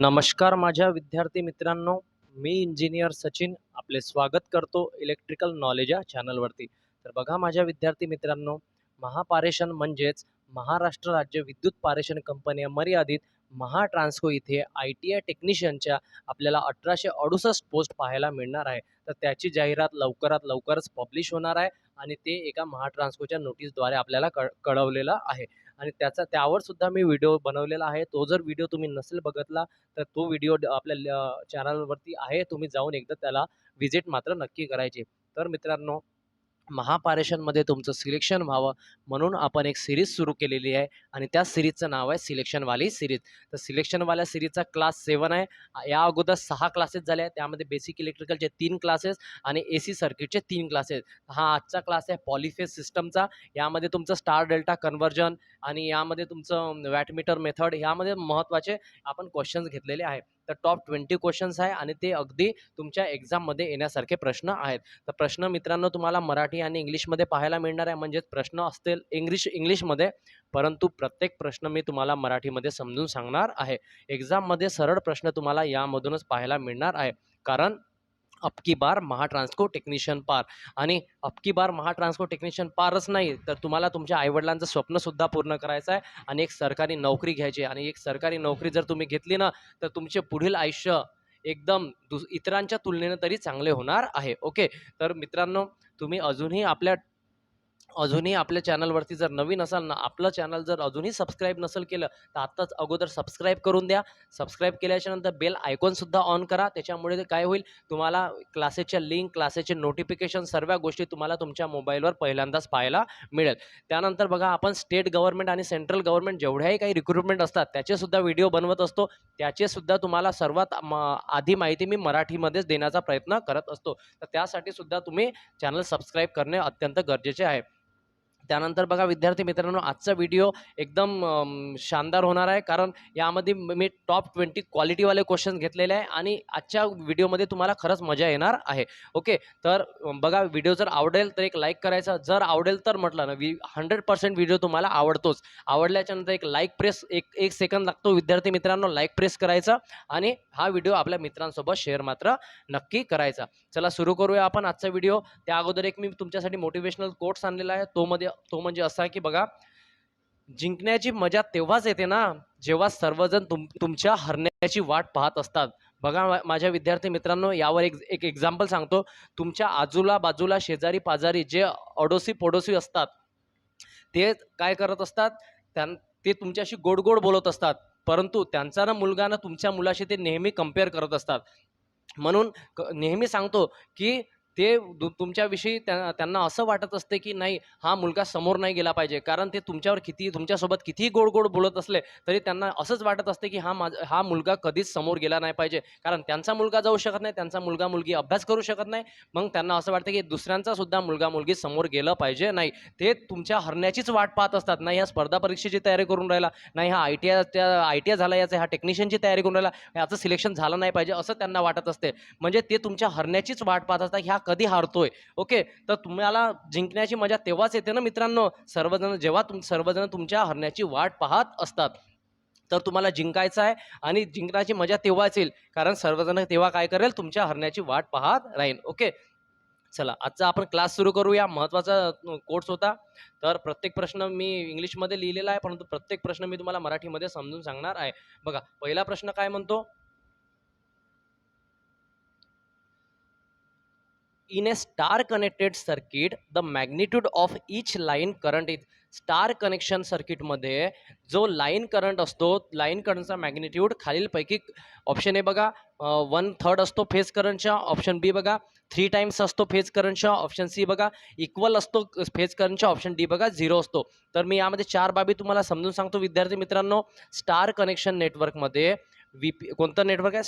नमस्कार माझ्या विद्यार्थी मित्रांनो, मी इंजिनियर सचिन आपले स्वागत करतो इलेक्ट्रिकल नॉलेज या चॅनलवरती. तर बघा माझ्या विद्यार्थी मित्रांनो, महापारेषण म्हणजेच महाराष्ट्र राज्य विद्युत पारेषण कंपन्या मर्यादित महाट्रान्सको इथे ITI टेक्निशियनच्या आपल्याला 1868 पोस्ट पाहायला मिळणार आहे. तर त्याची जाहिरात लवकरात लवकरच पब्लिश होणार आहे आणि ते एका महाट्रान्सकोच्या नोटीसद्वारे आपल्याला कळवलेलं आहे. आणि त्यावर सुद्धा मी व्हिडिओ बनवलेला आहे. तो जर व्हिडिओ तुम्ही नसेल बघितला तर तो व्हिडिओ आपल्या चॅनलवरती आहे. तुम्ही जाऊन एकदा त्याला व्हिजिट मात्र नक्की करायची. तर मित्रांनो, महापारेषणमध्ये तुमचं सिलेक्शन व्हावं म्हणून आपण एक सीरीज सुरू केलेली आहे आणि त्या सीरीजचं नाव आहे सिलेक्शनवाली सीरीज. तर सिलेक्शनवाल्या सीरीजचा क्लास 7 आहे. या अगोदर 6 क्लासेस झाले आहेत. त्यामध्ये बेसिक इलेक्ट्रिकलचे 3 क्लासेस आणि AC सर्किटचे 3 क्लासेस. हा आजचा क्लास आहे पॉलीफेज सिस्टमचा. यामध्ये तुमचं स्टार डेल्टा कन्व्हर्जन आणि यामध्ये तुमचं वॅटमीटर मेथड यामध्ये महत्त्वाचे आपण क्वेश्चन्स घेतलेले आहे. तर टॉप 20 क्वेश्चन्स आहे आणि ते अगदी तुमच्या एक्झाममध्ये येण्यासारखे प्रश्न आहेत. तर प्रश्न मित्रांनो तुम्हाला मराठी आणि इंग्लिशमध्ये पाहायला मिळणार आहे. म्हणजेच प्रश्न असतील इंग्लिशमध्ये, परंतु प्रत्येक प्रश्न मी तुम्हाला मराठीमध्ये समजून सांगणार आहे. एक्झाममध्ये सरळ प्रश्न तुम्हाला यामधूनच पाहायला मिळणार आहे. कारण अब की बार महाट्रान्सको टेक्निशियन पार आणि अब की बार महाट्रान्सको टेक्निशियन पारच नाही तर तुम्हाला तुमच्या आईवडिलांचं स्वप्नसुद्धा पूर्ण करायचं आहे आणि एक सरकारी नोकरी घ्यायची आणि एक सरकारी नोकरी जर तुम्ही घेतली ना तर तुमचे पुढील आयुष्य एकदम इतरांच्या तुलनेने तरी चांगले होणार आहे. ओके, तर मित्रांनो तुम्ही अजूनही आपल्या चॅनलवरती जर नवीन असाल ना, आपलं चॅनल जर अजूनही सबस्क्राईब नसेल केलं तर आत्ताच अगोदर सबस्क्राईब करून द्या. सबस्क्राईब केल्याच्या नंतर बेल आयकॉनसुद्धा ऑन करा. त्याच्यामुळे ते काय होईल, तुम्हाला क्लासेसच्या लिंक, क्लासेसचे नोटिफिकेशन सर्व गोष्टी तुम्हाला तुमच्या मोबाईलवर पहिल्यांदाच पाहायला मिळेल. त्यानंतर बघा आपण स्टेट गव्हर्नमेंट आणि सेंट्रल गव्हर्नमेंट जेवढ्याही काही रिक्रुटमेंट असतात त्याचेसुद्धा व्हिडिओ बनवत असतो. त्याचेसुद्धा तुम्हाला सर्वात आधी माहिती मी मराठीमध्येच देण्याचा प्रयत्न करत असतो. तर त्यासाठी सुद्धा तुम्ही चॅनल सबस्क्राईब करणे अत्यंत गरजेचे आहे. त्यानंतर बघा विद्यार्थी मित्रांनो, आजचा व्हिडिओ एकदम शानदार होणार आहे. कारण यामध्ये मी टॉप 20 क्वालिटीवाले क्वेश्चन घेतलेले आहे आणि आजच्या व्हिडिओमध्ये तुम्हाला खरंच मजा येणार आहे. ओके, तर बघा व्हिडिओ जर आवडेल तर एक लाईक करायचा. जर आवडेल तर म्हटलं ना 100% व्हिडिओ तुम्हाला आवडतोच. आवडल्याच्या नंतर एक लाईक प्रेस एक सेकंद लागतो विद्यार्थी मित्रांनो, लाईक प्रेस करायचा आणि हा व्हिडिओ आपल्या मित्रांसोबत शेअर मात्र नक्की करायचा. चला सुरू करूया आपण आजचा व्हिडिओ. त्या अगोदर एक मी तुमच्यासाठी मोटिवेशनल कोट्स आणलेला आहे. तो म्हणजे असा की बघा, जिंकण्याची मजा तेव्हाच येते ना जेव्हा सर्वजण तुमच्या हरण्याची वाट पाहत असतात. बघा माझ्या विद्यार्थी मित्रांनो, यावर एक एक्झाम्पल सांगतो. तुमच्या बाजूला शेजारी पाजारी जे अडोसी पडोसी असतात ते काय करत असतात, ते तुमच्याशी गोड गोड बोलत असतात, परंतु त्यांचा ना मुलगा ना तुमच्या मुलाशी ते नेहमी कंपेअर करत असतात. म्हणून नेहमी सांगतो की ते तुमच्याविषयी त्यांना असं वाटत असते की नाही, हा मुलगा समोर नाही गेला पाहिजे. कारण ते तुमच्यासोबत कितीही गोड गोड बोलत असले तरी त्यांना असंच वाटत असते की हा मुलगा कधीच समोर गेला नाही पाहिजे. कारण त्यांचा मुलगा जाऊ शकत नाही, त्यांचा मुलगा मुलगी अभ्यास करू शकत नाही. मग त्यांना असं वाटतं की दुसऱ्यांचा सुद्धा मुलगा मुलगी समोर गेलं पाहिजे. नाही, ते तुमच्या हरण्याचीच वाट पाहत असतात. नाही ह्या स्पर्धा परीक्षेची तयारी करून राहिला, नाही हा ITI झाला, याचा हा टेक्निशियनची तयारी करून राहिला, याचं सिलेक्शन झालं नाही पाहिजे असं त्यांना वाटत असते. म्हणजे ते तुमच्या हरण्याचीच वाट पाहत असतात, ह्या कधी हारतोय. ओके, तर तुम्हाला जिंकण्याची मजा तेव्हाच येते ना मित्रांनो, सर्वजण तुमच्या हरण्याची वाट पाहत असतात. तर तुम्हाला जिंकायचं आहे आणि जिंकण्याची मजा तेव्हाच येईल, कारण सर्वजण तेव्हा काय करेल, तुमच्या हरण्याची वाट पाहत राहील. ओके, चला आजचा आपण क्लास सुरू करूया. महत्त्वाचा कोर्स होता. तर प्रत्येक प्रश्न मी इंग्लिशमध्ये लिहिलेला आहे, परंतु प्रत्येक प्रश्न मी तुम्हाला मराठीमध्ये समजून सांगणार आहे. बघा पहिला प्रश्न काय म्हणतो, in a star connected circuit the magnitude of each line current is. Star connection सर्किटमध्ये जो लाईन करंट असतो, लाईन करंटचा मॅग्निट्यूड खालीलपैकी ऑप्शन ए बघा 1/3 असतो फेज करंटच्या, ऑप्शन बी बघा 3 टाइम्स असतो फेज करंटच्या, ऑप्शन सी बघा इक्वल असतो फेज करंटच्या, ऑप्शन डी बघा 0 असतो. तर मी यामध्ये 4 बाबी तुम्हाला समजून सांगतो विद्यार्थी मित्रांनो. स्टार कनेक्शन नेटवर्कमध्ये कोणतं नेटवर्क आहे,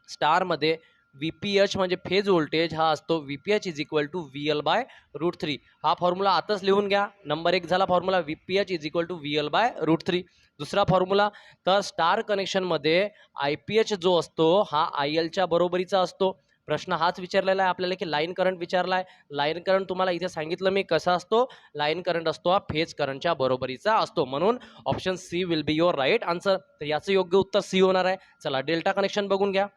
स्टारमध्ये VPH म्हणजे फेज व्होल्टेज हा असतो VPH is equal to VL/√3. हा फॉर्म्युला आताच लिहून घ्या. नंबर 1 झाला formula VPH is equal to VL/√3. दुसरा फॉर्म्युला, तर स्टार कनेक्शनमध्ये IPH जो असतो हा IL च्या बरोबरीचा असतो. प्रश्न हाच विचारलेला आहे आपल्याला की लाईन करंट विचारला आहे. लाईन करंट तुम्हाला इथे सांगितलं मी कसा असतो. लाईन करंट असतो हा फेज करंटच्या बरोबरीचा असतो, म्हणून option C will be your right answer. तर याचं योग्य उत्तर सी होणार आहे. चला डेल्टा कनेक्शन बघून घ्या.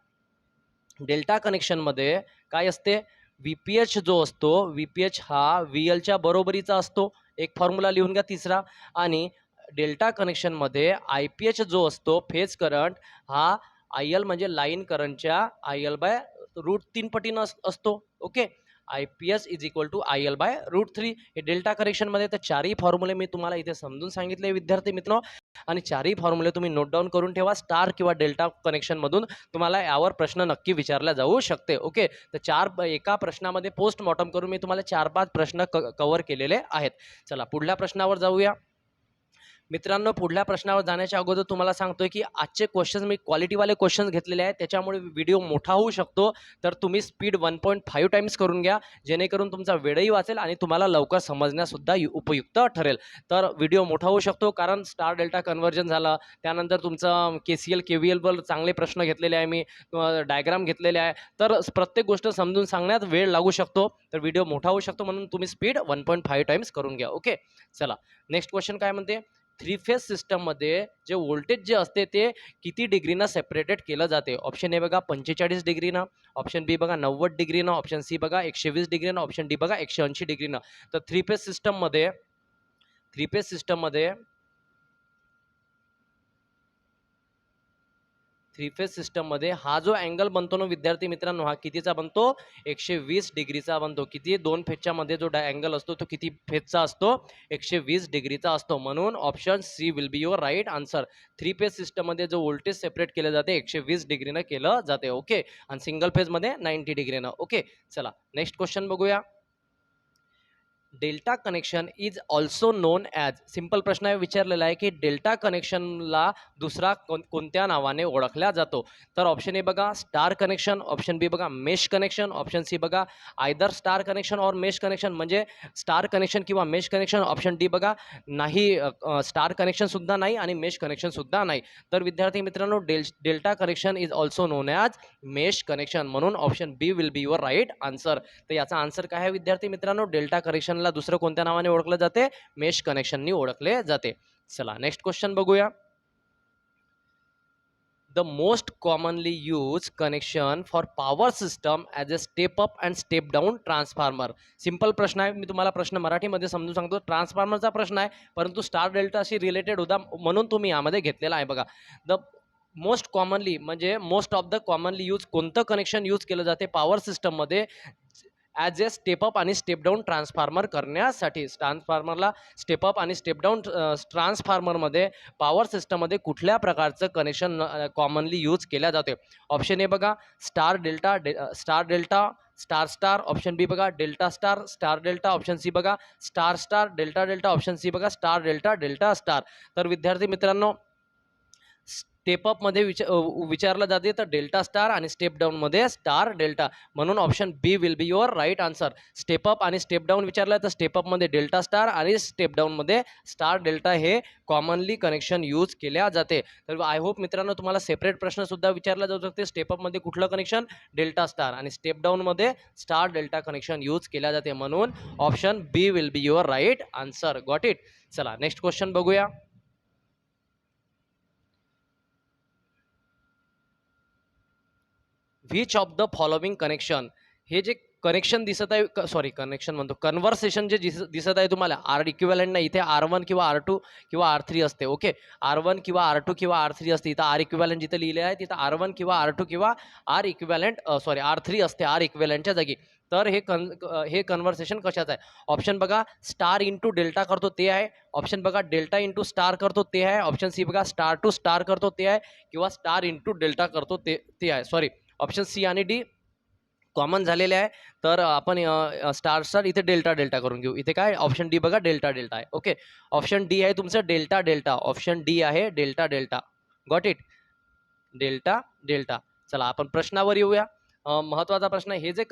डेल्टा कनेक्शनमध्ये काय असते, VPH जो असतो, VPH हा VLच्या बरोबरीचा असतो. एक फॉर्म्युला लिहून घ्या तिसरा. आणि डेल्टा कनेक्शनमध्ये IPH जो असतो फेज करंट हा IL म्हणजे लाईन करंटच्या IL/√3 पटीनं असतो. Okay, IPH is equal to IL/√3. हे डेल्टा कनेक्शनमध्ये तर चारही फॉर्म्युले मी तुम्हाला इथे समजून सांगितले विद्यार्थी मित्र, आणि चारही फॉर्म्युले तुम्ही नोट डाऊन करून ठेवा. स्टार किंवा डेल्टा कनेक्शनमधून तुम्हाला यावर प्रश्न नक्की विचारला जाऊ शकते. ओके, तर एका प्रश्नामध्ये पोस्टमॉर्टम करून मी तुम्हाला 4-5 प्रश्न कव्हर केलेले आहेत. चला पुढल्या प्रश्नावर जाऊया. मित्रांनो, पुढल्या प्रश्नावर जाण्याच्या अगोदर तुम्हाला सांगतोय की आजचे क्वेश्चन्स मी क्वालिटीवाले क्वेश्चन्स घेतलेले आहेत, त्याच्यामुळे व्हिडिओ मोठा होऊ शकतो. तर तुम्ही स्पीड 1.5 टाइम्स करून घ्या, जेणेकरून तुमचा वेळही वाचेल आणि तुम्हाला लवकर समजण्यासुद्धा उपयुक्त ठरेल. तर व्हिडिओ मोठा होऊ शकतो कारण स्टार डेल्टा कन्व्हर्जन झालं, त्यानंतर तुमचं KCL KVL वर चांगले प्रश्न घेतलेले आहे मी, डायग्राम घेतलेले आहे. तर प्रत्येक गोष्ट समजून सांगण्यात वेळ लागू शकतो, तर व्हिडिओ मोठा होऊ शकतो, म्हणून तुम्ही स्पीड 1.5 टाइम्स करून घ्या. ओके, चला नेक्स्ट क्वेश्चन काय म्हणते. 3 फेज सिस्टममध्ये जे व्होल्टेज जे असते ते किती डिग्रीनं सेपरेटेड केलं जाते. ऑप्शन ए बघा 45 डिग्रीनं, ऑप्शन बी बघा 90 डिग्रीनं, ऑप्शन सी बघा 120 डिग्रीनं, ऑप्शन डी बघा 180 डिग्रीनं. तर थ्री फेज सिस्टममध्ये हा जो अँगल बनतो ना विद्यार्थी मित्रांनो, हा कितीचा बनतो, 120 डिग्रीचा बनतो. किती, 2 फेजच्या मध्ये जो अँगल असतो तो किती फेजचा असतो, 120 डिग्रीचा असतो. म्हणून option C will be your right answer. 3 phase सिस्टममध्ये जो व्होल्टेज सेपरेट केलं जाते 120 डिग्रीनं केलं जाते. ओके, आणि सिंगल फेजमध्ये 90 डिग्रीनं. ओके, चला नेक्स्ट क्वेश्चन बघूया. Delta connection is also known as, simple प्रश्न आहे विचारलेला आहे की डेल्टा कनेक्शनला दुसरा कोणत्या नावाने ओळखला जातो. तर ऑप्शन ए बघा स्टार कनेक्शन, ऑप्शन बी बघा मेश कनेक्शन, ऑप्शन सी बघा आयदर स्टार कनेक्शन और मेश कनेक्शन, म्हणजे स्टार कनेक्शन किंवा मेश कनेक्शन. ऑप्शन डी बघा नाही, स्टार कनेक्शन सुद्धा नाही आणि मेश कनेक्शन सुद्धा नाही. तर विद्यार्थी मित्रांनो, delta connection is also known as mesh connection, म्हणून option B will be your right answer. तर याचा आन्सर काय आहे विद्यार्थी मित्रांनो, डेल्टा कनेक्शन दुसरं कोणत्या नावाने ओळखलं जाते, मेश कनेक्शननी ओळखले जाते. चला नेक्स्ट क्वेश्चन बघूया. The most commonly use connection for power system as a step up and step down transformer. Simple प्रश्न आहे, मी तुम्हाला प्रश्न मराठीमध्ये समजून सांगतो. ट्रान्सफॉर्मरचा प्रश्न आहे, परंतु स्टार डेल्टाशी रिलेटेड होता म्हणून तुम्ही यामध्ये घेतलेला आहे. बघा, द मोस्ट कॉमनली म्हणजे most of the commonly use कोणतं कनेक्शन यूज केलं जाते पॉवर सिस्टममध्ये ॲज ए स्टेपअप आणि स्टेप डाऊन ट्रान्सफॉर्मर करण्यासाठी. ट्रान्सफॉर्मरला स्टेपअप आणि स्टेप डाऊन ट्रान्सफॉर्मरमध्ये पॉवर सिस्टममध्ये कुठल्या प्रकारचं कनेक्शन कॉमनली यूज केल्या जाते. ऑप्शन ए बघा star delta, star star, option B बघा delta star, star delta, option C बघा star star, delta delta, option C बघा स्टार डेल्टा, डेल्टा स्टार. तर विद्यार्थी मित्रांनो, स्टेपअपमध्ये विचारलं जाते तर डेल्टा स्टार आणि स्टेप डाऊनमध्ये स्टार डेल्टा, म्हणून option B will be your right answer. Step up आणि स्टेप डाऊन विचारलं तर स्टेपअपमध्ये डेल्टा स्टार आणि स्टेप डाऊनमध्ये स्टार डेल्टा हे कॉमनली कनेक्शन यूज केल्या जाते. तर आय होप मित्रांनो तुम्हाला सेपरेट प्रश्नसुद्धा विचारला जाऊ शकते. स्टेपअपमध्ये कुठलं कनेक्शन, डेल्टा स्टार, आणि स्टेप डाऊनमध्ये स्टार डेल्टा कनेक्शन यूज केल्या जाते, म्हणून option B will be your right answer. Got it. चला नेक्स्ट क्वेश्चन बघूया. Which of the following connection, हे जे कनेक्शन दिसत आहे, सॉरी कनेक्शन म्हणतो, कन्व्हर्सेशन जे दिसत आहे तुम्हाला, आर इक्विव्हॅलेंट नाही, इथे R1 किंवा R2 किंवा R3 असते. ओके, R1 किंवा R2 किंवा R3 असते. इथं आर इक्विव्हॅलेंट जिथे लिहिले आहे तिथं R1 किंवा R2 किंवा आर इक्विव्हॅलेंट R3 असते आर इक्विव्हॅलेंटच्या जागी. तर हे कन्व्हर्सेशन कशाचं आहे. ऑप्शन बघा स्टार इंटू डेल्टा करतो ते आहे, ऑप्शन बघा डेल्टा इंटू स्टार करतो ते आहे, ऑप्शन सी बघा स्टार टू स्टार करतो ते आहे, किंवा स्टार इंटू डेल्टा करतो ते आहे. सॉरी, ऑप्शन सी आणि डी कॉमन झालेले आहे, तर आपण स्टार स्टार इथे डेल्टा डेल्टा करून घेऊ. इथे काय ऑप्शन डी बघा डेल्टा डेल्टा आहे. ओके, ऑप्शन डी आहे तुमचं डेल्टा डेल्टा, ऑप्शन डी आहे delta delta. Got it, delta delta. चला आपण प्रश्नावर येऊया. महत्त्वाचा प्रश्न आहे. हे जे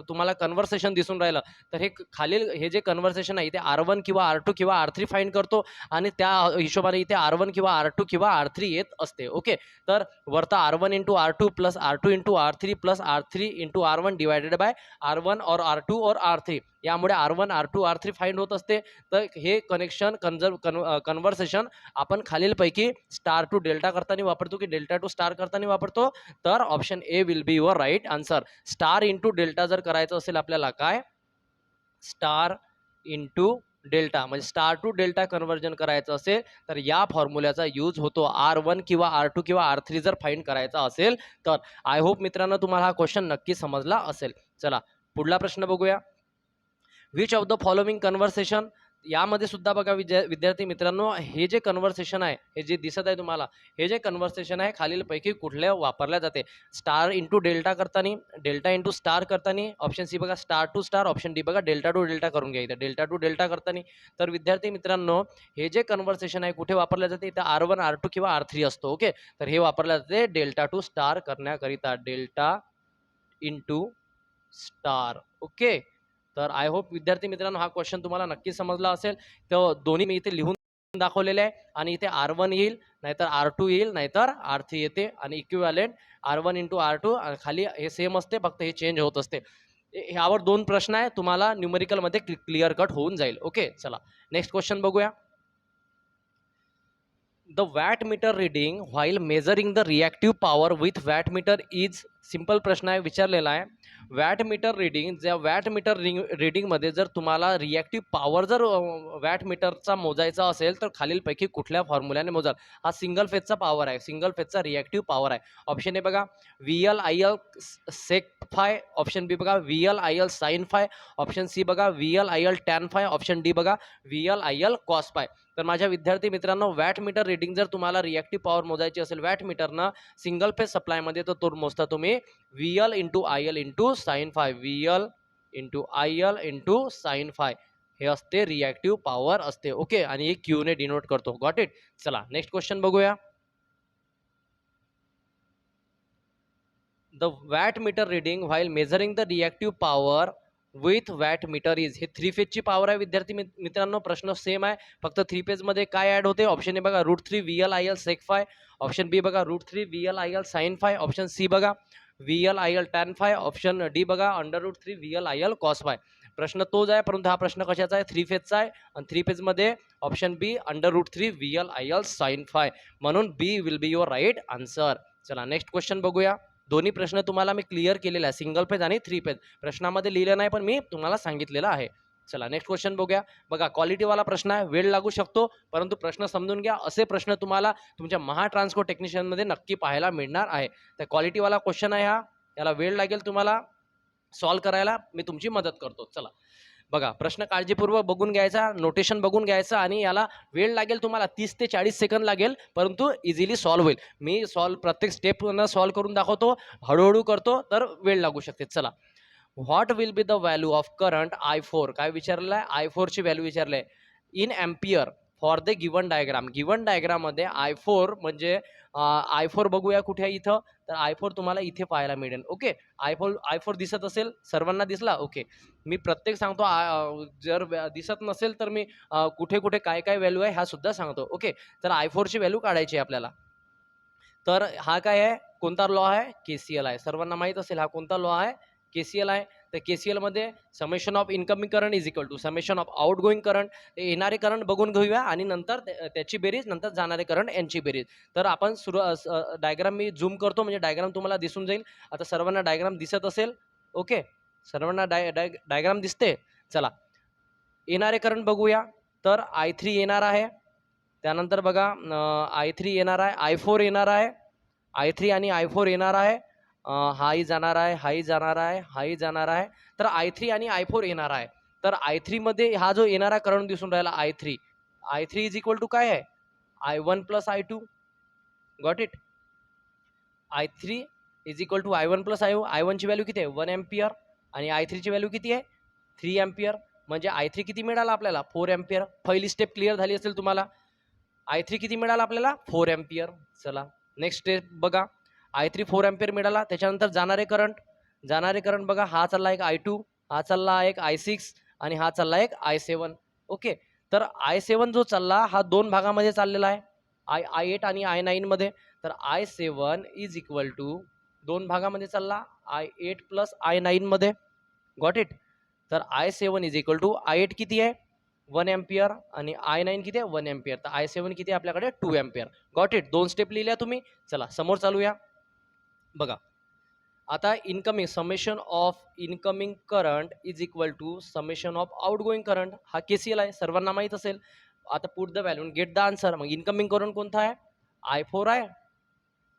तुम्हाला कन्व्हर्सेशन दिसून राहिलं, तर हे खालील हे जे कन्व्हर्सेशन आहे, इथे R1 किंवा R2 किंवा R3 फाइंड करतो आणि त्या हिशोबाने इथे R1 किंवा R2 किंवा R3 येत असते. ओके. तर वरता R1 into R2 plus R2 into R3 plus R3 into R1 divided by R1 और R2 और R3, यामुळे R1 R2 R3 फाइंड होत असते. तर हे कनेक्शन कन्व्हर्सेशन आपण खालीलपैकी स्टार टू डेल्टा करताना वापरतो की डेल्टा टू स्टार करताना वापरतो. तर option A will be your right answer. Star into delta जर करायचं असेल आपल्याला, काय स्टार इंटू डेल्टा म्हणजे स्टार टू डेल्टा कन्व्हर्जन करायचं असेल तर या फॉर्म्युल्याचा यूज होतो. R1 किंवा R2 किंवा R3 जर फाइंड करायचा असेल तर. आय होप मित्रांनो तुम्हाला हा क्वेश्चन नक्की समजला असेल. चला पुढला प्रश्न बघूया. Which of the following conversation, यामध्ये सुद्धा बघा विद्यार्थी मित्रांनो, हे जे कन्व्हर्सेशन आहे, हे जे दिसत आहे तुम्हाला, हे जे कन्व्हर्सेशन आहे खालीलपैकी कुठल्या वापरल्या जाते. स्टार इंटू डेल्टा करताना, डेल्टा इंटू स्टार करताना, ऑप्शन सी बघा star to star, option D बघा डेल्टा टू डेल्टा करून घ्या इथं डेल्टा टू डेल्टा करताना. तर विद्यार्थी मित्रांनो, हे जे कन्व्हर्सेशन आहे कुठे वापरल्या जाते, इथं R1 R2 किंवा R3 असतो. ओके. तर हे वापरल्या जाते डेल्टा टू स्टार करण्याकरिता, डेल्टा इंटू स्टार. ओके. तर आय होप विद्यार्थी मित्रांनो हा क्वेश्चन तुम्हाला नक्की समजला असेल. तर दोन्ही मी इथे लिहून दाखवलेले आहे आणि इथे R1 येईल, नाहीतर R2 येईल, नाहीतर R3 येते आणि इक्विव्हॅलेंट R1 इंटू R2 खाली हे सेम असते, फक्त हे चेंज होत असते. ह्यावर 2 प्रश्न आहे, तुम्हाला न्यूमेरिकलमध्ये क्लिअर कट होऊन जाईल. ओके. चला नेक्स्ट क्वेश्चन बघूया. The watt meter reading while measuring the reactive power with watt meter is, simple प्रश्न आहे विचारलेला आहे. वॅट मीटर रिडिंग, ज्या वॅट मीटर रिडिंगमध्ये जर तुम्हाला रिॲक्टिव्ह पॉवर जर वॅट मीटरचा मोजायचा असेल तर खालीलपैकी कुठल्या फॉर्म्युल्याने मोजाल. हा सिंगल फेजचा पॉवर आहे, सिंगल फेजचा रिॲक्टिव्ह पॉवर आहे. ऑप्शन ए बघा VL/IL सेक फाय, ऑप्शन बी बघा VL/IL sine five, option C बघा VL/IL tan five, option D बघा VL/IL कॉस फाय. तर माझ्या विद्यार्थी मित्रांनो, वॅट मीटर रिडिंग जर तुम्हाला रिॲक्टिव्ह पॉवर मोजायची असेल वॅट मीटरनं सिंगल फेज सप्लायमध्ये, तर तो मोजता तुम्ही VL into IL into sine five, VL into IL into sine five, हे असते रिॲक्टिव्ह पॉवर असते. ओके. आणि हे Q ने डिनोट करतो. Got it. चला नेक्स्ट क्वेश्चन बघूया. The watt meter reading while measuring the reactive power with watt meter is, हे 3 फेजची पॉवर आहे विद्यार्थी मित्रांनो. प्रश्न सेम आहे, फक्त 3 फेजमध्ये काय ॲड होते. ऑप्शन ए बघा √3 VL/IL सेक फाय, ऑप्शन बी बघा √3 VL/IL sine five, option C बघा VL/IL tan five, option D बघा √3 VL/IL कॉस फाय. प्रश्न तोच आहे, परंतु हा प्रश्न कशाचा आहे, 3 फेजचा आहे आणि 3 फेजमध्ये ऑप्शन बी √3 VL/IL साइन फाय, म्हणून B will be your right answer. चला नेक्स्ट क्वेश्चन बघूया. दोन्ही प्रश्न तुम्हाला मी क्लिअर केलेला आहे, सिंगल फेज आणि 3 फेज. प्रश्नामध्ये लिहिलं नाही पण मी तुम्हाला सांगितलेलं आहे. चला नेक्स्ट क्वेश्चन बघूया. बघा क्वालिटीवाला प्रश्न आहे, वेळ लागू शकतो, परंतु प्रश्न समजून घ्या. असे प्रश्न तुम्हाला तुमच्या महा ट्रान्सपोर्ट टेक्निशियनमध्ये नक्की पाहायला मिळणार आहे. तर क्वालिटीवाला क्वेश्चन आहे हा, याला वेळ लागेल तुम्हाला सॉल्व करायला, मी तुमची मदत करतो. चला बघा प्रश्न काळजीपूर्वक बघून घ्यायचा, नोटेशन बघून घ्यायचं आणि याला वेळ लागेल तुम्हाला 30 ते 40 सेकंद लागेल, परंतु इझिली सॉल्व होईल. मी प्रत्येक स्टेप सॉल्व करून दाखवतो, हळूहळू करतो तर वेळ लागू शकते. चला, what will be the value of current I4, काय विचारलेलं आहे, I4 ची व्हॅल्यू विचारलं आहे, in ampere for the given diagram. Given डायग्राममध्ये I4 म्हणजे I4 बघूया कुठे आहे इथं, तर I4 तुम्हाला इथे पाहायला मिळेल. ओके. I4 दिसत असेल सर्वांना, दिसला. ओके. मी प्रत्येक सांगतो, जर दिसत नसेल तर मी कुठे कुठे काय काय व्हॅल्यू आहे ह्या सुद्धा सांगतो. ओके. तर I4 ची व्हॅल्यू काढायची आहे आपल्याला. तर हा काय आहे, कोणता लॉ आहे, KCL आहे. सर्वांना माहीत असेल हा कोणता लॉ आहे, KCL आहे. तर KCL मध्ये summation of incoming current is equal to summation of outgoing current. येणारे करंट बघून घेऊया आणि नंतर त्याची बेरीज, नंतर जाणारे करंट यांची बेरीज. तर आपण डायग्राम मी झूम करतो म्हणजे डायग्राम तुम्हाला दिसून जाईल. आता सर्वांना डायग्राम दिसत असेल. ओके. सर्वांना डायग्राम दिसते. चला येणारे करंट बघूया. तर I3 येणार आहे, त्यानंतर बघा I3 येणार आहे, I4 येणार आहे, I3 आणि I4 येणार आहे, हाही जाणार आहे, हाही जाणार आहे, हाही जाणार आहे. तर I3 आणि I4 येणार आहे. तर I3 मध्ये हा जो येणारा करंट दिसून राहिला I3 इज इक्वल टू काय आहे, I1 plus I2. Got it. I3 is equal to I1 plus I1 ची व्हॅल्यू किती आहे, 1 एम्पियर, आणि I3 ची व्हॅल्यू किती आहे, 3 एम्पियर. म्हणजे I3 किती मिळाला आपल्याला, 4 एम्पियर. पहिली स्टेप क्लिअर झाली असेल तुम्हाला. I3 किती मिळाला आपल्याला, 4 एम्पियर. चला नेक्स्ट स्टेप बघा. I3 4 एम्पियर मिळाला, त्याच्यानंतर जाणारे करंट जाणारे करंट बघा, हा चालला एक I2, हा चालला एक I6 आणि हा चालला एक I7. ओके, तर I7 जो चालला हा दोन भागामध्ये चाललेला आहे, I8 आणि I9 मध्ये. तर I7 इज इक्वल टू दोन भागामध्ये चालला, I8 प्लस I9 मध्ये. Got it. तर I7 is equal to I8 किती आहे 1 एम्पियर आणि I9 किती आहे 1 एम्पियर. तर I7 किती आहे आपल्याकडे 2 एम्पियर. Got it. दोन स्टेप लिहिल्या तुम्ही. चला समोर चालूया. बघा आता incoming summation of incoming current is equal to summation of outgoing current. हा KCL आहे, सर्वांना माहीत असेल. आता put the value get the answer. मग इनकमिंग करंट कोणता आहे I4 आहे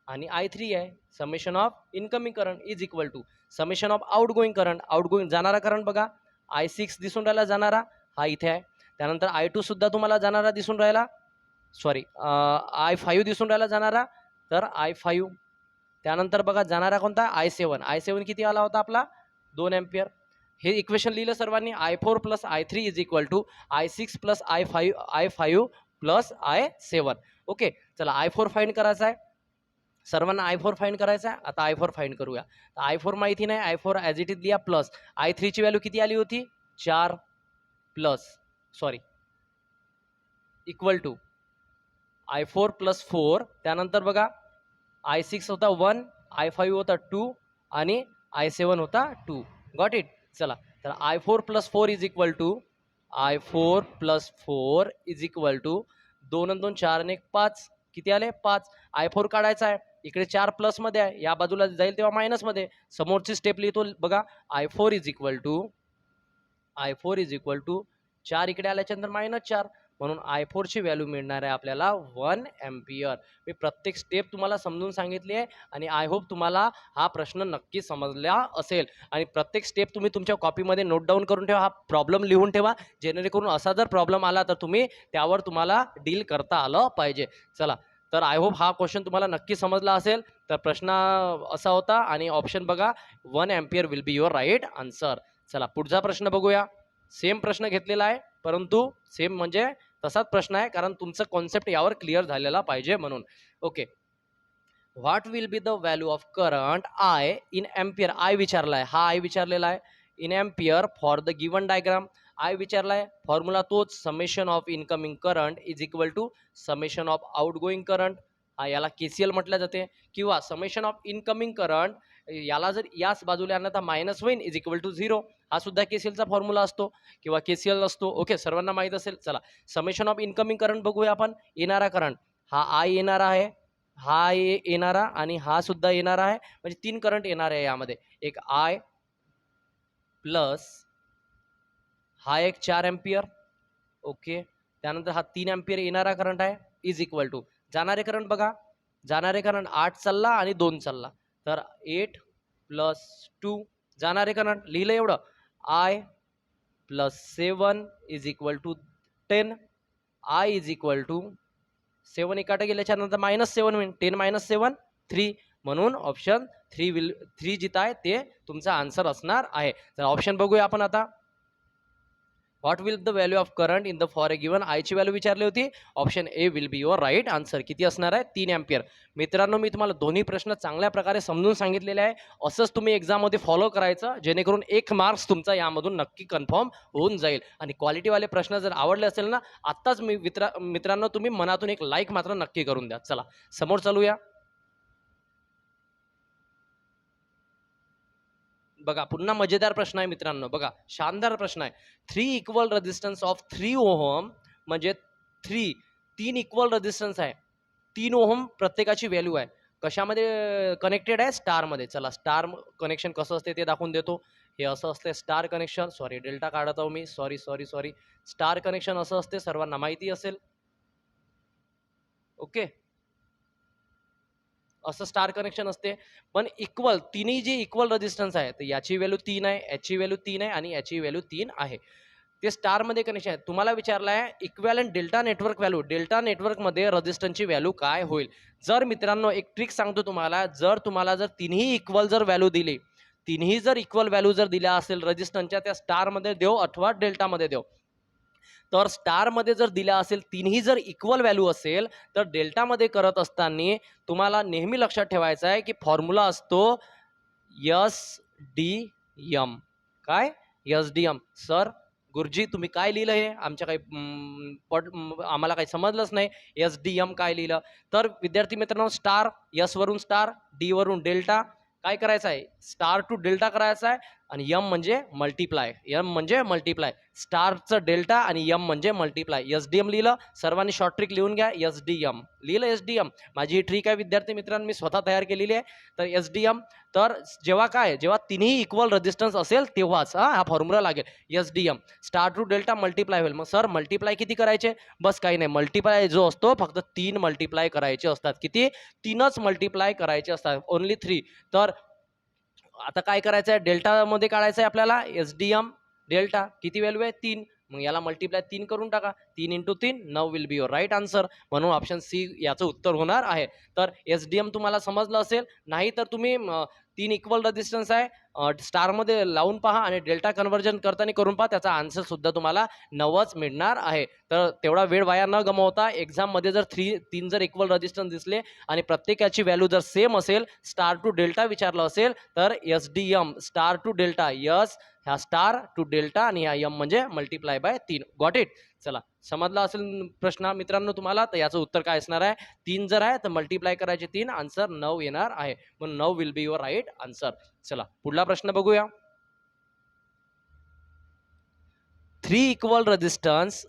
आणि I3 आहे. Summation of incoming current is equal to summation of outgoing current. Outgoing जाणारा करंट बघा I6 दिसून राहिला जाणारा, हा इथे आहे. त्यानंतर I2 सुद्धा तुम्हाला जाणारा दिसून राहिला, सॉरी I5 दिसून राहिला जाणारा, तर I5. त्यानंतर बघा जाणारा कोणता I7 किती आला होता आपला 2 एम्पियर. हे इक्वेशन लिहिलं सर्वांनी. I4 plus I3 is equal to I6 plus I5 plus I7. Okay, चला I4 फाइंड करायचा आहे सर्वांना. I4 फाइंड करायचा आहे. आता I4 फाइंड करूया. I4 माहिती नाही, I4 ॲज इट इज लिहा प्लस I3 ची व्हॅल्यू किती आली होती 4 plus sorry equal to I4 plus 4. त्यानंतर बघा I6 होता 1, I5 होता 2 आणि I7 होता 2. Got it. चला तर I4 plus 4 is equal to I4 plus 4 is equal to 2 आणि 2 4 आणि 1 5. किती आले 5. I4 काढायचा आहे, इकडे 4 प्लस मध्ये आहे, या बाजूला जाईल तेव्हा मायनस मध्ये. समोरची स्टेप लिहितो बघा. I4 इज इक्वल टू 4 इकडे आल्याच्यानंतर -4, म्हणून I4 ची व्हॅल्यू मिळणार आहे आपल्याला 1 एम्पियर. मी प्रत्येक स्टेप तुम्हाला समजून सांगितली आहे आणि आय होप तुम्हाला हा प्रश्न नक्की समजला असेल. आणि प्रत्येक स्टेप तुम्ही तुमच्या कॉपीमध्ये नोट डाऊन करून ठेवा, हा प्रॉब्लेम लिहून ठेवा, जेणेकरून असा जर प्रॉब्लेम आला तर त्यावर तुम्हाला डील करता आलं पाहिजे. चला तर आय होप हा क्वेश्चन तुम्हाला नक्की समजला असेल. तर प्रश्न असा होता आणि ऑप्शन बघा 1 ampere will be your right answer. चला पुढचा प्रश्न बघूया. सेम प्रश्न घेतलेला आहे, परंतु सेम म्हणजे तसाच प्रश्न आहे, कारण तुमचं कॉन्सेप्ट यावर क्लिअर झालेला पाहिजे म्हणून. Okay, what will be the value of current I in ampere. I विचारला आहे, हा I विचारलेला आहे. In ampere for the given diagram I विचारला आहे. फॉर्म्युला तोच, summation of incoming current is equal to summation of outgoing current. याला KCL म्हटलं जाते, किंवा समेशन ऑफ इनकमिंग करंट याला जर याच बाजूला आणलं तर मायनस होईल इज इक्वल टू 0. हा सुद्धा KCLचा फॉर्म्युला असतो किंवा KCL असतो. ओके, सर्वांना माहीत असेल. चला समेशन ऑफ इनकमिंग करंट बघूया आपण. येणारा करंट हा I येणारा आहे, हा येणारा आणि हा सुद्धा येणारा आहे, म्हणजे 3 करंट येणार आहे यामध्ये. एक I प्लस हा एक 4 एम्पियर. ओके, त्यानंतर हा 3 एम्पियर येणारा करंट आहे इज इक्वल टू जाणारे करंट बघा. जाणारे करंट 8 चालला आणि 2 चालला, तर 8 प्लस 2 जाणारे करंट लिहिलं एवढं. I plus 7 is equal to 10. I is equal to 7 एकाटे गेल्याच्या नंतर -7 होईल. 10 - 7 3, म्हणून ऑप्शन 3 जिथं आहे ते तुमचा आन्सर असणार आहे. तर ऑप्शन बघूया आपण आता. What will the value of current in the for A given. I ची व्हॅल्यू विचारली होती. Option A will be your right answer. किती असणार आहे 3 एम्पियर. मित्रांनो, मी तुम्हाला दोन्ही प्रश्न चांगल्या प्रकारे समजून सांगितलेले आहे. असंच तुम्ही एक्झाममध्ये फॉलो करायचं, जेणेकरून 1 मार्क्स तुमचा यामधून नक्की कन्फर्म होऊन जाईल. आणि क्वालिटीवाले प्रश्न जर आवडले असेल ना, आत्ताच मित्रांनो तुम्ही मनातून एक लाईक मात्र नक्की करून द्या. चला समोर चालूया. बघा पुन्हा मजेदार प्रश्न आहे मित्रांनो. बघा शानदार प्रश्न आहे. 3 इक्वल रेजिस्टन्स ऑफ 3 ओहम, म्हणजे 3 इक्वल रेजिस्टन्स आहे. 3 ओहम प्रत्येकाची व्हॅल्यू आहे. कशामध्ये कनेक्टेड आहे स्टारमध्ये. चला स्टार कनेक्शन कसं असते ते दाखवून देतो. हे असं असते स्टार कनेक्शन, सॉरी डेल्टा काढत आहो मी, सॉरी. स्टार कनेक्शन असं असते, सर्वांना माहिती असेल. ओके, असं स्टार कनेक्शन असते. पण इक्वल तिन्ही जे इक्वल रेजिस्टन्स आहे, तर याची व्हॅल्यू 3 आहे, याची व्हॅल्यू 3 आहे आणि याची व्हॅल्यू 3 आहे. ते स्टारमध्ये कनेक्शन आहे. तुम्हाला विचारलं आहे equivalent delta network value. Delta नेटवर्कमध्ये रेजिस्टन्सची व्हॅल्यू काय होईल. जर मित्रांनो एक ट्रिक सांगतो तुम्हाला, जर तुम्हाला तिन्ही इक्वल जर व्हॅल्यू दिली, तिन्ही जर इक्वल व्हॅल्यू जर दिल्या असेल रेजिस्टन्सच्या, त्या स्टारमध्ये देऊ अथवा डेल्टामध्ये देऊ. तर स्टारमध्ये जर दिल्या असेल, तिन्ही जर इक्वल व्हॅल्यू असेल, तर डेल्टामध्ये करत असताना तुम्हाला नेहमी लक्षात ठेवायचं आहे की फॉर्म्युला असतो SDM. काय? SDM. सर गुरुजी तुम्ही काय लिहिलं हे आमच्या काही आम्हाला काही समजलंच नाही. SDM काय लिहिलं? तर विद्यार्थी मित्रांनो, स्टार, S वरून स्टार, D वरून डेल्टा, काय करायचं आहे? स्टार टू डेल्टा करायचा आहे आणि M म्हणजे मल्टिप्लाय. M म्हणजे मल्टिप्लाय. स्टारचं डेल्टा आणि M म्हणजे मल्टिप्लाय. SDM लिहिलं. सर्वांनी शॉर्ट ट्रिक लिहून घ्या. SDM लिहिलं. SDM माझी ही ट्रिक आहे विद्यार्थी मित्रांनो, मी स्वतः तयार केलेली आहे. तर SDM, तर जेव्हा तिन्ही इक्वल रेजिस्टन्स असेल तेव्हाच हा फॉर्म्युला लागेल. SDM star to delta multiply होईल. मग सर मल्टिप्लाय किती करायचे? बस काही नाही, मल्टिप्लाय जो असतो फक्त 3 मल्टिप्लाय करायचे असतात. किती? 3च मल्टिप्लाय करायचे असतात. ओन्ली 3. तर आता काय करायचं आहे? डेल्टामध्ये काढायचं आहे आपल्याला. SDM डेल्टा किती व्हॅल्यू आहे? 3. मग याला मल्टिप्लाय 3 करून टाका. 3 × 3 9 will be your right answer. म्हणून ऑप्शन सी याचं उत्तर होणार आहे. तर SDM तुम्हाला समजलं असेल. नाही तर तुम्ही 3 इक्वल रेजिस्टन्स आहे, स्टारमध्ये लावून पहा आणि डेल्टा कन्व्हर्जन करताना करून पहा. त्याचा आन्सर सुद्धा तुम्हाला 9च मिळणार आहे. तर तेवढा वेळ वाया न गमावता एक्झाममध्ये जर 3 जर इक्वल रेजिस्टन्स दिसले आणि प्रत्येकाची व्हॅल्यू जर सेम असेल, स्टार टू डेल्टा विचारलं असेल, तर SDM star to delta. Yes, ह्या स्टार टू डेल्टा आणि ह्या M म्हणजे मल्टिप्लाय बाय 3. Got it? चला, समजला असेल प्रश्न मित्रांनो तुम्हाला. तर याचं उत्तर काय असणार आहे? 3 जर आहे तर मल्टिप्लाय करायचे 3, आन्सर 9 येणार आहे. म्हणून 9 will be your right answer. चला पुढला प्रश्न बघूया. 3 इक्वल रेजिस्टन्स,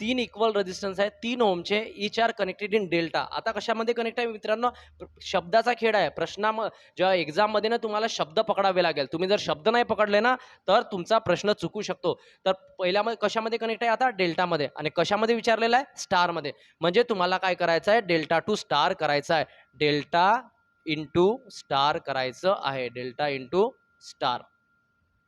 3 इक्वल रेजिस्टन्स आहे 3 ओमचे, इच आर कनेक्टेड इन डेल्टा. आता कशामध्ये कनेक्ट आहे मित्रांनो? शब्दाचा खेळ आहे. जेव्हा एक्झाममध्ये ना तुम्हाला शब्द पकडावे लागेल. तुम्ही जर शब्द नाही पकडले ना तर तुमचा प्रश्न चुकू शकतो. तर पहिल्यामध्ये कशामध्ये कनेक्ट आहे? आता डेल्टामध्ये. आणि कशामध्ये विचारलेला आहे? स्टारमध्ये. म्हणजे तुम्हाला काय करायचं आहे? डेल्टा टू स्टार करायचं आहे. डेल्टा इंटू स्टार करायचं आहे. Delta into star.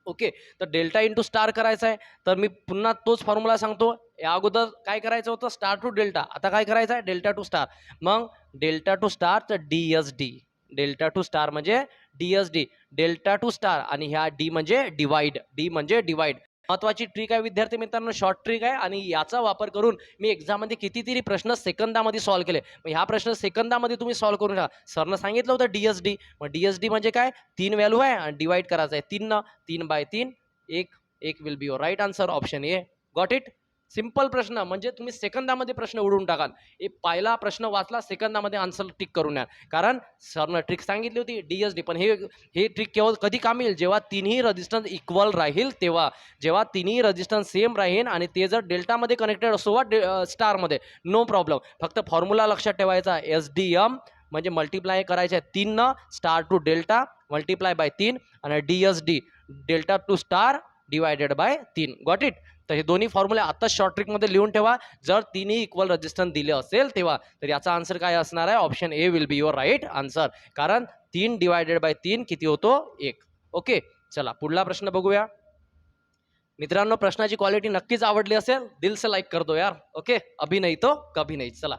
ओके, तर डेल्टा इंटू स्टार करायचा आहे. तर मी पुन्हा तोच फॉर्म्युला सांगतो. या अगोदर काय करायचं होतं? Star to delta. आता काय करायचं आहे? Delta to star. मग डेल्टा टू स्टार तर DSD. डेल्टा टू स्टार म्हणजे DSD. डेल्टा टू स्टार आणि ह्या D म्हणजे डिवाइड. D म्हणजे डिवाइड. महत्वाची ट्रिक आहे विद्यार्थी मित्रांनो, शॉर्ट ट्रिक आहे आणि याचा वापर करून मी एक्झाममध्ये कितीतरी प्रश्न सेकंदामध्ये सॉल्व्ह केले. मग ह्या प्रश्न सेकंदामध्ये तुम्ही सॉल्व्ह करून घ्या. सरनं सांगितलं होतं DSD. मग DSD म्हणजे काय? 3 व्हॅल्यू आहे आणि डिवाइड करायचं आहे 3 न. 3/3 1 will be your right answer. Option A. Got it? Simple प्रश्न, म्हणजे तुम्ही सेकंदामध्ये प्रश्न उडवून टाकाल. पहिला प्रश्न वाचला, सेकंदामध्ये आन्सर टिक करून या. कारण सरनं ट्रिक सांगितली होती DSD. पण हे ट्रिक केवळ कधी काम येईल? जेव्हा तिन्ही रेजिस्टन्स इक्वल राहील तेव्हा. जेव्हा तिन्ही रेजिस्टन्स सेम राहील आणि ते जर डेल्टामध्ये कनेक्टेड असो वा स्टारमध्ये, नो प्रॉब्लेम. फक्त फॉर्म्युला लक्षात ठेवायचा. SDM म्हणजे मल्टिप्लाय करायचे 3 न. Star to delta multiply by 3 आणि DSD delta to star divided by 3. Got it? तर हे दोन्ही फॉर्म्युले आता शॉर्ट ट्रिकमध्ये लिहून ठेवा. जर तिन्ही इक्वल रेजिस्टन्स दिले असेल तेव्हा. तर याचा आन्सर काय असणार आहे? Option A will be your right answer. कारण 3 डिवायडेड बाय 3 किती होतो? 1. ओके, चला पुढला प्रश्न बघूया. मित्रांनो, प्रश्नाची क्वालिटी नक्कीच आवडली असेल. दिल से लाईक कर दो यार. ओके, अभी नहीं तो कभी नहीं. चला,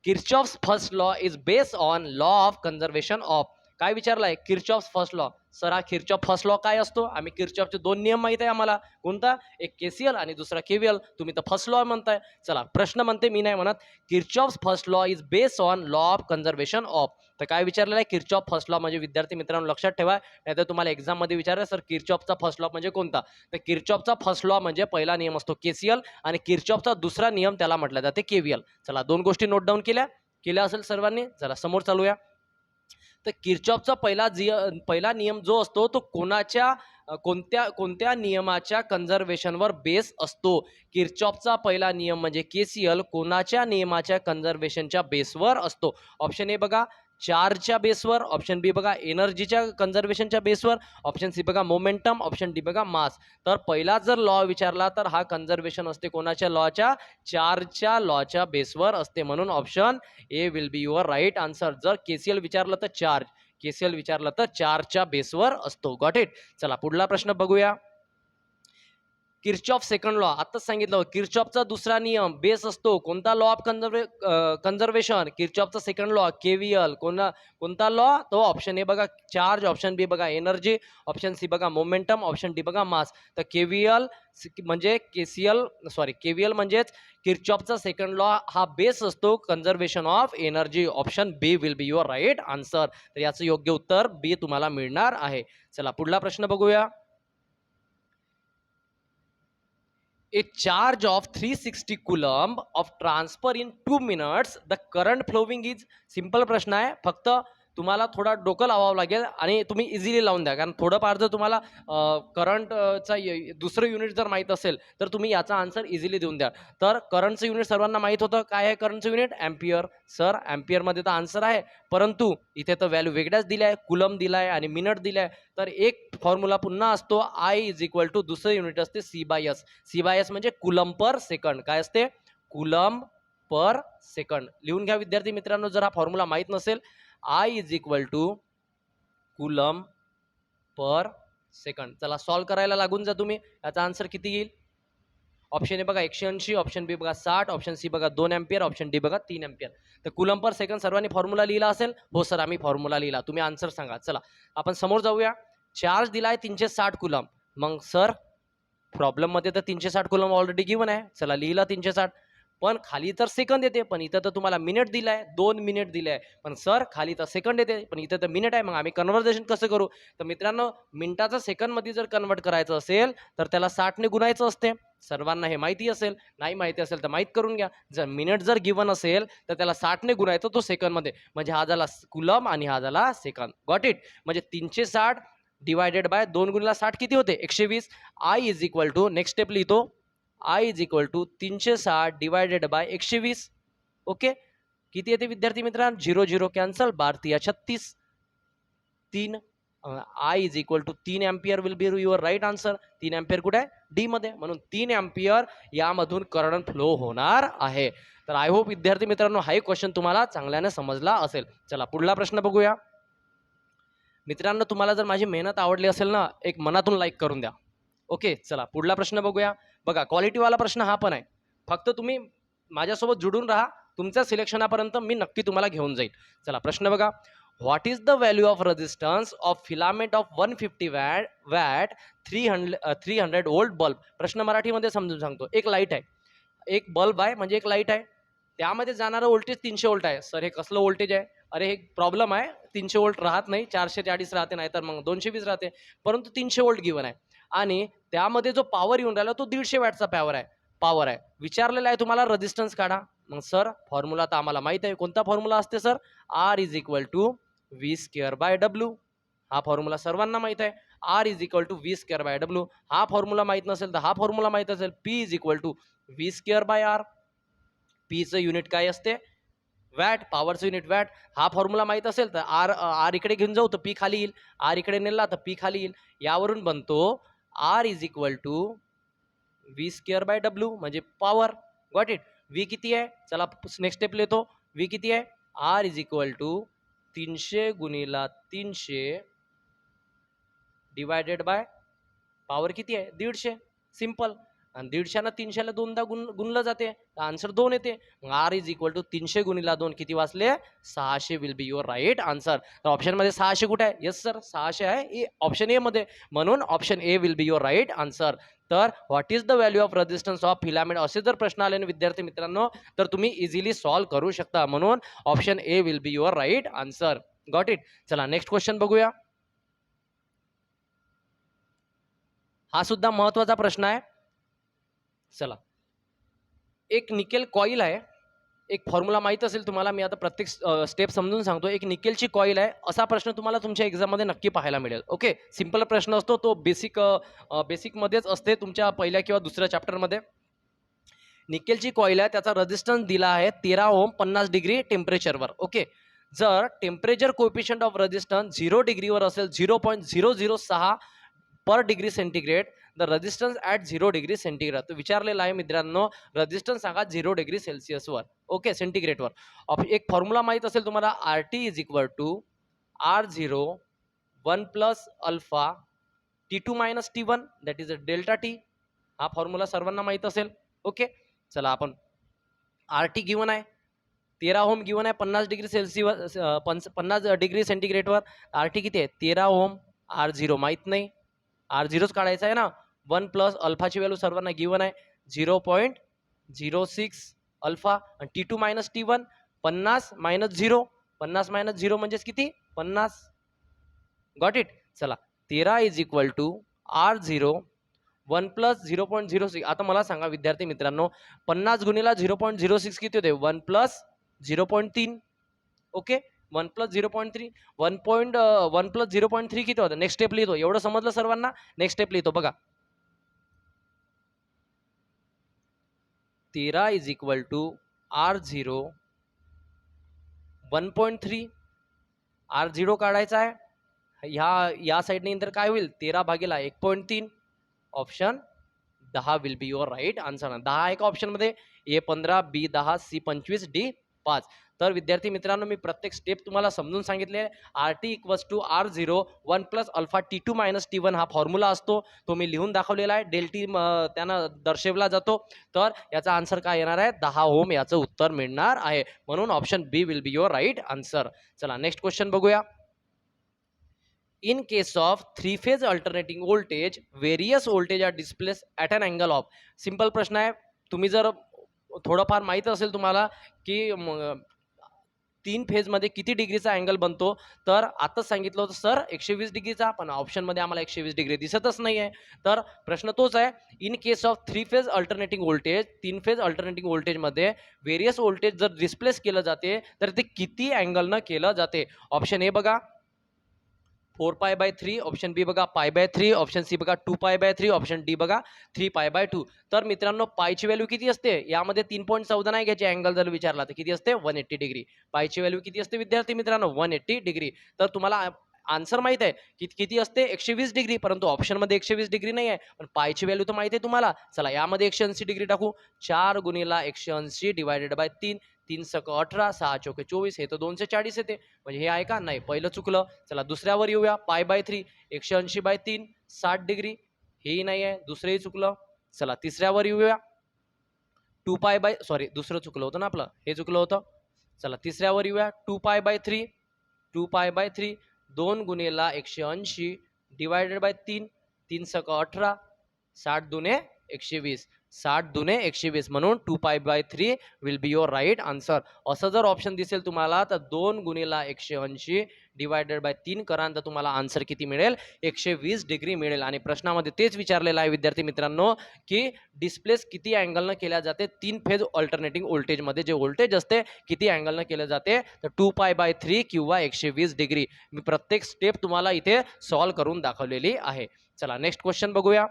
Kirchhoff's first law is based on law of conservation of. काय विचारलाय? Kirchhoff's first law. सर हा किर्चॉफ फर्स्ट लॉ काय असतो? आम्ही किर्चॉफचे 2 नियम माहित आहे आम्हाला. कोणता? एक KCL आणि दुसरा KVL. तुम्ही तर फर्स्ट लॉ म्हणताय. चला, प्रश्न म्हणते, मी नाही म्हणत. Kirchhoff's first law is based on law of conservation of. तर काय विचारलेलं आहे? किर्चॉफ फर्स्ट लॉ म्हणजे विद्यार्थी मित्रांनो लक्षात ठेवा, नाहीतर तुम्हाला एक्झाममध्ये विचारलं सर किर्चॉफचा फर्स्ट लॉ म्हणजे कोणता? तर किर्चॉफचा फर्स्ट लॉ म्हणजे पहिला नियम असतो KCL आणि किर्चॉफचा दुसरा नियम त्याला म्हटलं जाते KVL. चला, 2 गोष्टी नोट डाऊन केल्या असेल सर्वांनी. चला समोर चालूया. तर किर्चॉफचा पहिला नियम जो असतो तो कोणत्या नियमाच्या कन्झर्वेशनवर बेस असतो? किर्चॉफचा पहिला नियम म्हणजे KCL कोणाच्या नियमाच्या कन्झर्वेशनच्या बेसवर असतो? ऑप्शन ए बघा चार्जच्या बेसवर, ऑप्शन बी बघा एनर्जीच्या कन्झर्वेशनच्या बेसवर, ऑप्शन सी बघा मोमेंटम, ऑप्शन डी बघा मास. तर पहिला जर लॉ विचारला तर हा कन्झर्वेशन असते कोणाच्या लॉच्या? चार्जच्या लॉच्या बेसवर असते. म्हणून option A will be your right answer. जर KCL विचारलं तर KCL विचारलं तर चार्जच्या बेसवर असतो. Got it? चला पुढला प्रश्न बघूया. किर्चॉफ सेकंड लॉ आताच सांगितलं. किर्चॉफचा दुसरा नियम बेस असतो कोणता? Law of conservation. किर्चॉफचा सेकंड लॉ केव्हीएल. कोणता लॉ? तो ऑप्शन ए बघा चार्ज, ऑप्शन बी बघा एनर्जी, ऑप्शन सी बघा मोमेंटम, ऑप्शन डी बघा मास. तर केव्हीएल म्हणजे केव्हीएल म्हणजेच किर्चॉफचा सेकंड लॉ हा बेस असतो conservation of energy. Option B will be your right answer. तर याचं योग्य उत्तर बी तुम्हाला मिळणार आहे. चला पुढला प्रश्न बघूया. A charge of 360 coulomb of transfer in 2 minutes, the current flowing is. Simple प्रश्न आहे, फक्त तुम्हाला थोडा डोकं लावावं लागेल आणि तुम्ही इझिली लावून द्या. कारण थोडंफार जर तुम्हाला करंटचा दुसरं युनिट जर माहीत असेल तर तुम्ही याचा आन्सर इझिली देऊन द्या. तर करंटचं युनिट सर्वांना माहीत होतं. काय आहे करंटचं युनिट? अँपियर. सर अँपियरमध्ये तर आन्सर आहे, परंतु इथे तर व्हॅल्यू वेगळ्याच दिल्या आहे. कुलम दिला आहे आणि मिनिट दिल्या आहे. तर एक फॉर्म्युला पुन्हा असतो आय इज इक्वल टू दुसरं युनिट असते C by S. C by S म्हणजे कुलम पर सेकंड. काय असते? Coulomb per second. लिहून घ्या विद्यार्थी मित्रांनो, जर हा फॉर्म्युला माहीत नसेल. I is equal to coulomb per second. चला सॉल्व करायला लागून जा तुम्ही. याचा आन्सर किती येईल? ऑप्शन ए बघा 180, ऑप्शन बी बघा 60, ऑप्शन सी बघा 2 अँपियर, ऑप्शन डी बघा 3 अँपियर. तर कुलम पर सेकंड सर्वांनी फॉर्म्युला लिहिला असेल? हो सर आम्ही फॉर्म्युला लिहिला. तुम्ही आन्सर सांगा. चला आपण समोर जाऊया. चार्ज दिलाय 360 कुलम. मग सर प्रॉब्लेममध्ये तर 360 कुलम ऑलरेडी गिवन आहे. चला लिहिला 360, पण खाली तर सेकंद येते, पण इथं तर तुम्हाला मिनिट दिलाय, 2 मिनिट दिले आहे. पण सर खाली तर सेकंड येते, पण इथं तर मिनिट आहे. मग आम्ही कन्व्हर्जेशन कसं करू? तर मित्रांनो मिनिटाचं सेकंडमध्ये जर कन्वर्ट करायचं असेल तर त्याला 60ने गुणायचं असते. सर्वांना हे माहिती असेल. नाही माहिती असेल तर माहीत करून घ्या. जर मिनिट जर गिवन असेल तर त्याला 60ने गुणायचं तो सेकंडमध्ये. म्हणजे हा झाला कुलम आणि हा झाला सेकंद. Got it? म्हणजे 360 डिवायडेड बाय 2 गुणिला 60 किती होते? 120. I is equal to next step लिहितो. I is equal to 360 divided by 120. Okay किती येते विद्यार्थी मित्रांनो? 0 0 cancel, 12 36, 3. I is equal to 3 ampere will be your right answer. 3 ampere कुठे आहे? डी मध्ये. म्हणून 3 अँपियर यामधून करंट फ्लो होणार आहे. तर आय होप विद्यार्थी मित्रांनो हा क्वेश्चन तुम्हाला चांगल्याने समजला असेल. चला पुढला प्रश्न बघूया. मित्रांनो तुम्हाला जर माझी मेहनत आवडली असेल ना, एक मनातून लाईक करून द्या. ओके चला पुढला प्रश्न बघूया. बघा क्वालिटीवाला प्रश्न हा पण आहे. फक्त तुम्ही माझ्यासोबत जुडून राहा. तुमच्या सिलेक्शनापर्यंत मी नक्की तुम्हाला घेऊन जाईल. चला प्रश्न बघा. What is the value of resistance of filament of 150 watt 300 volt bulb? प्रश्न मराठीमध्ये समजून सांगतो. एक लाईट आहे, एक बल्ब आहे म्हणजे एक लाईट आहे. त्यामध्ये जाणारं व्होल्टेज 300 वोल्ट आहे. सर हे कसलं व्होल्टेज आहे? अरे हे प्रॉब्लेम आहे. 300 वोल्ट राहत नाही, 440 राहते, नाही तर मग 220 राहते. परंतु 300 वोल्ट गिवन आहे आणि त्यामध्ये जो पॉवर येऊन राहिला तो 150 वॅटचा पॉवर आहे. विचारलेला आहे तुम्हाला रेजिस्टन्स काढा. मग सर फॉर्म्युला तर आम्हाला माहित आहे. कोणता फॉर्म्युला असते sir? R is equal to V square by W. हा फॉर्म्युला सर्वांना माहित आहे. R is equal to V square by W. हा फॉर्म्युला माहित नसेल तर हा फॉर्म्युला माहित असेल. P is equal to V square by R. पीचं युनिट काय असते? वॅट. पॉवरचं युनिट वॅट. हा फॉर्म्युला माहित असेल तर आर इकडे घेऊन जाऊ तर पी खाली येईल. आर इकडे नेला तर पी खाली येईल. यावरून बनतो R is equal to V square by W म्हणजे पॉवर. Got it? व्ही किती आहे? चला नेक्स्ट स्टेप लिहितो. व्ही किती आहे? आर इज इक्वल टू 300 गुणिला 300 डिवायडेड बाय पॉवर किती आहे? 150. सिंपल. आणि 150 300ला दोनदा गुणलं जाते, आन्सर 2 येते. मग आर इज इक्वल टू 300 गुणिला 2 किती वाचले? 600 will be your right answer. तर ऑप्शनमध्ये 600 कुठे आहे? येस सर 600 आहे ऑप्शन ए मध्ये. म्हणून option A will be your right answer. तर what is the value of resistance of filament असे जर प्रश्न आले ना विद्यार्थी मित्रांनो तर तुम्ही इझिली सॉल्व्ह करू शकता. म्हणून option A will be your right answer. Got it? चला नेक्स्ट क्वेश्चन बघूया. हा सुद्धा महत्वाचा प्रश्न आहे. चला एक निकेल कॉईल आहे. एक फॉर्म्युला माहित असेल तुम्हाला. मी आता प्रत्येक स्टेप समजून सांगतो. एक निकेलची कॉईल आहे. असा प्रश्न तुम्हाला तुमच्या एक्झाममध्ये नक्की पाहायला मिळेल. ओके सिंपल प्रश्न असतो तो. बेसिकमध्येच असते तुमच्या पहिल्या किंवा दुसऱ्या चॅप्टरमध्ये. निकेलची कॉईल आहे. त्याचा रेजिस्टन्स दिला आहे 13 ओम 50 डिग्री टेम्परेचरवर. ओके जर टेम्परेचर कोएफिशियंट ऑफ रेजिस्टन्स 0 डिग्रीवर असेल 0.006 per degree centigrade the resistance at 0 degree centigrade. तर विचारलेला आहे मित्रांनो रेजिस्टन्स सांगा 0 डिग्री सेल्सिअसवर. ओके सेंटीग्रेडवर. एक फॉर्म्युला माहीत असेल तुम्हाला. R T is equal to R0 1 plus alpha T2 minus T1 that is a delta T. हा फॉर्म्युला सर्वांना माहीत असेल. ओके, चला आपण आर टी गिवन आहे 13 ओम गिवन आहे 50 डिग्री सेल्सिअस 50 डिग्री सेंटीग्रेडवर. आर टी किती आहे 13 ओम. आर झिरो माहीत नाही, आर झिरोच काढायचा आहे ना. 1 प्लस अल्फाची व्हॅल्यू सर्वांना गिवन आहे 0.06 अल्फा आणि T two minus T one 50 minus 0. 50 minus 0 म्हणजेच किती 50. Got it. चला 13 is equal to R zero 1 plus 0.06. आता मला सांगा विद्यार्थी मित्रांनो 50 गुणिला 0.06 किती होते 1 प्लस 0.3. ओके 1 प्लस 0.3 1 प्लस 0.3 किती होतं. नेक्स्ट स्टेप लिहितो. एवढं समजलं सर्वांना. नेक्स्ट स्टेप लिहितो बघा 13 is equal to R zero 1.3. R zero काढायचा आहे. या साईडने नंतर काय होईल 13 भागीला 1.3. Option 10 will be your right answer. 10 आहे का ऑप्शनमध्ये. A 15, B 10, C 25, D 5. तर विद्यार्थी मित्रांनो मी प्रत्येक स्टेप तुम्हाला समजून सांगितले. R T equals to R zero 1 plus alpha T two minus T one हा फॉर्म्युला असतो. तो मी लिहून दाखवलेला आहे. डेल टी त्यानं दर्शवला जातो. तर याचा आन्सर काय येणार आहे 10 ओम याचं उत्तर मिळणार आहे. म्हणून option B will be your right answer. चला नेक्स्ट क्वेश्चन बघूया. In case of three-phase alternating voltage, various voltage are displaced at an angle of. Simple प्रश्न आहे. तुम्ही जर थोडंफार माहीत असेल तुम्हाला की 3 फेजमध्ये किती डिग्रीचा अँगल बनतो, तर आताच सांगितलं होतं सर 120 डिग्रीचा, पण ऑप्शनमध्ये आम्हाला 120 डिग्री दिसतच नाही आहे. तर प्रश्न तोच आहे. In case of 3 phase alternating voltage, 3 phase alternating व्होल्टेजमध्ये व्हेरियस व्होल्टेज जर डिस्प्लेस केलं जाते तर ते किती अँगलनं केलं जाते. ऑप्शन ए बघा 4 पाय बाय 3, ऑप्शन बी बघा पाय बाय 3, ऑप्शन सी बघा 2 पाय बाय 3, ऑप्शन डी बघा 3 पाय बाय 2. तर मित्रांनो पायची व्हॅल्यू किती असते यामध्ये 3.14 नाही घ्यायची. अँगल जर विचारला तर किती असते 180 डिग्री. पायची व्हॅल्यू किती असते विद्यार्थी मित्रांनो 180 डिग्री. तर तुम्हाला आन्सर माहित आहे की किती असते 120 डिग्री, परंतु ऑप्शनमध्ये 120 डिग्री नाही आहे, पण पायची व्हॅल्यू तर माहिती आहे तुम्हाला. चला यामध्ये 180 डिग्री टाकू. 4 गुणिला 180 डिवायडेड बाय 3, 3 सक 18, 6 चौके 24, हे तर 240 येते. म्हणजे हे आहे का नाही, पहिलं चुकलं. चला दुसऱ्यावर येऊया. पाय बाय 3 180 बाय 3 60 डिग्री, हेही नाही आहे, दुसरंही चुकलं. चला तिसऱ्यावर येऊया. 2 पाय बाय दुसरं चुकलं होतं ना आपलं, हे चुकलं होतं. चला तिसऱ्यावर येऊया. 2 pi by 3 2 pi by 3 2 गुणिला 180 divided by 3, 3 सक 18, 60 दुने 120, 60 दुने 120, म्हणून 2 pi by 3 will be your right answer. असं जर ऑप्शन दिसेल तुम्हाला तर 2 गुणिला 180 डिवायडेड बाय 3 कराल तर तुम्हाला आन्सर किती मिळेल 120 डिग्री मिळेल. आणि प्रश्नामध्ये तेच विचारलेलं आहे विद्यार्थी मित्रांनो की डिस्प्लेस किती अँगलनं केल्या जाते 3 फेज अल्टरनेटिंग व्होल्टेजमध्ये जे व्होल्टेज असते किती अँगलनं केलं जाते तर 2 पाय बाय 3 किंवा 120 डिग्री. मी प्रत्येक स्टेप तुम्हाला इथे सॉल्व्ह करून दाखवलेली आहे. चला नेक्स्ट क्वेश्चन बघूया.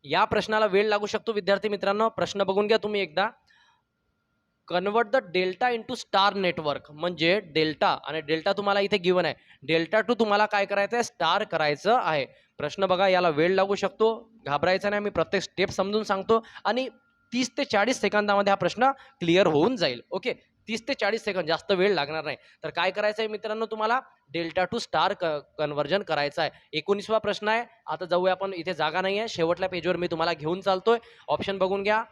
या प्रश्नाला वेळ लागू शकतो विद्यार्थी मित्रांनो. प्रश्न बघून घ्या तुम्ही एकदा. Convert the delta into star network. म्हणजे डेल्टा आणि डेल्टा तुम्हाला इथे गिवन आहे. डेल्टा टू तुम्हाला काय करायचं आहे स्टार करायचं आहे. प्रश्न बघा याला वेळ लागू शकतो, घाबरायचं नाही. मी प्रत्येक स्टेप समजून सांगतो आणि 30 ते 40 सेकंदामध्ये हा प्रश्न क्लिअर होऊन जाईल. ओके 30 ते 40 सेकंद, जास्त वेळ लागणार नाही. तर काय करायचं आहे मित्रांनो तुम्हाला डेल्टा टू स्टार कन्वर्जन करायचं आहे. 19वा प्रश्न आहे. आता जाऊया आपण, इथे जागा नाही आहे, शेवटल्या पेजवर मी तुम्हाला घेऊन चालतोय. ऑप्शन बघून घ्या.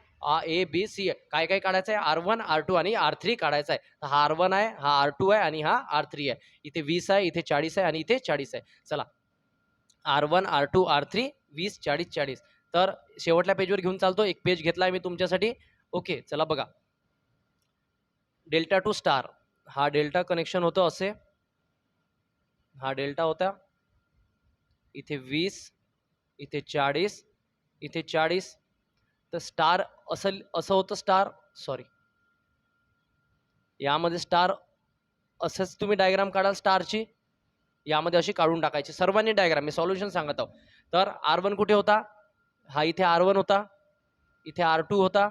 ए बी सी काय काय काढायचं आहे R1 R2 आणि R3 काढायचा आहे. तर हा R1 आहे, हा R2 आहे आणि हा R3 आहे. इथे 20 आहे, इथे 40 आहे आणि इथे 40 आहे. चला R1 R2 R3 20 40 40. तर शेवटल्या पेजवर घेऊन चालतो. एक पेज घेतलाय मी तुमच्यासाठी. ओके चला बघा. डेल्टा टू स्टार, हा डेल्टा कनेक्शन होतं असे, हा डेल्टा होता. इथे 20, इथे 40, इथे 40. तर स्टार असं होतं स्टार, सॉरी यामध्ये स्टार असंच तुम्ही डायग्राम काढाल स्टारची, यामध्ये अशी काढून टाकायची सर्वांनी डायग्राम. मी सॉल्युशन सांगत आहो. तर R1 कुठे होता, हा इथे R1 होता, इथे R2 होता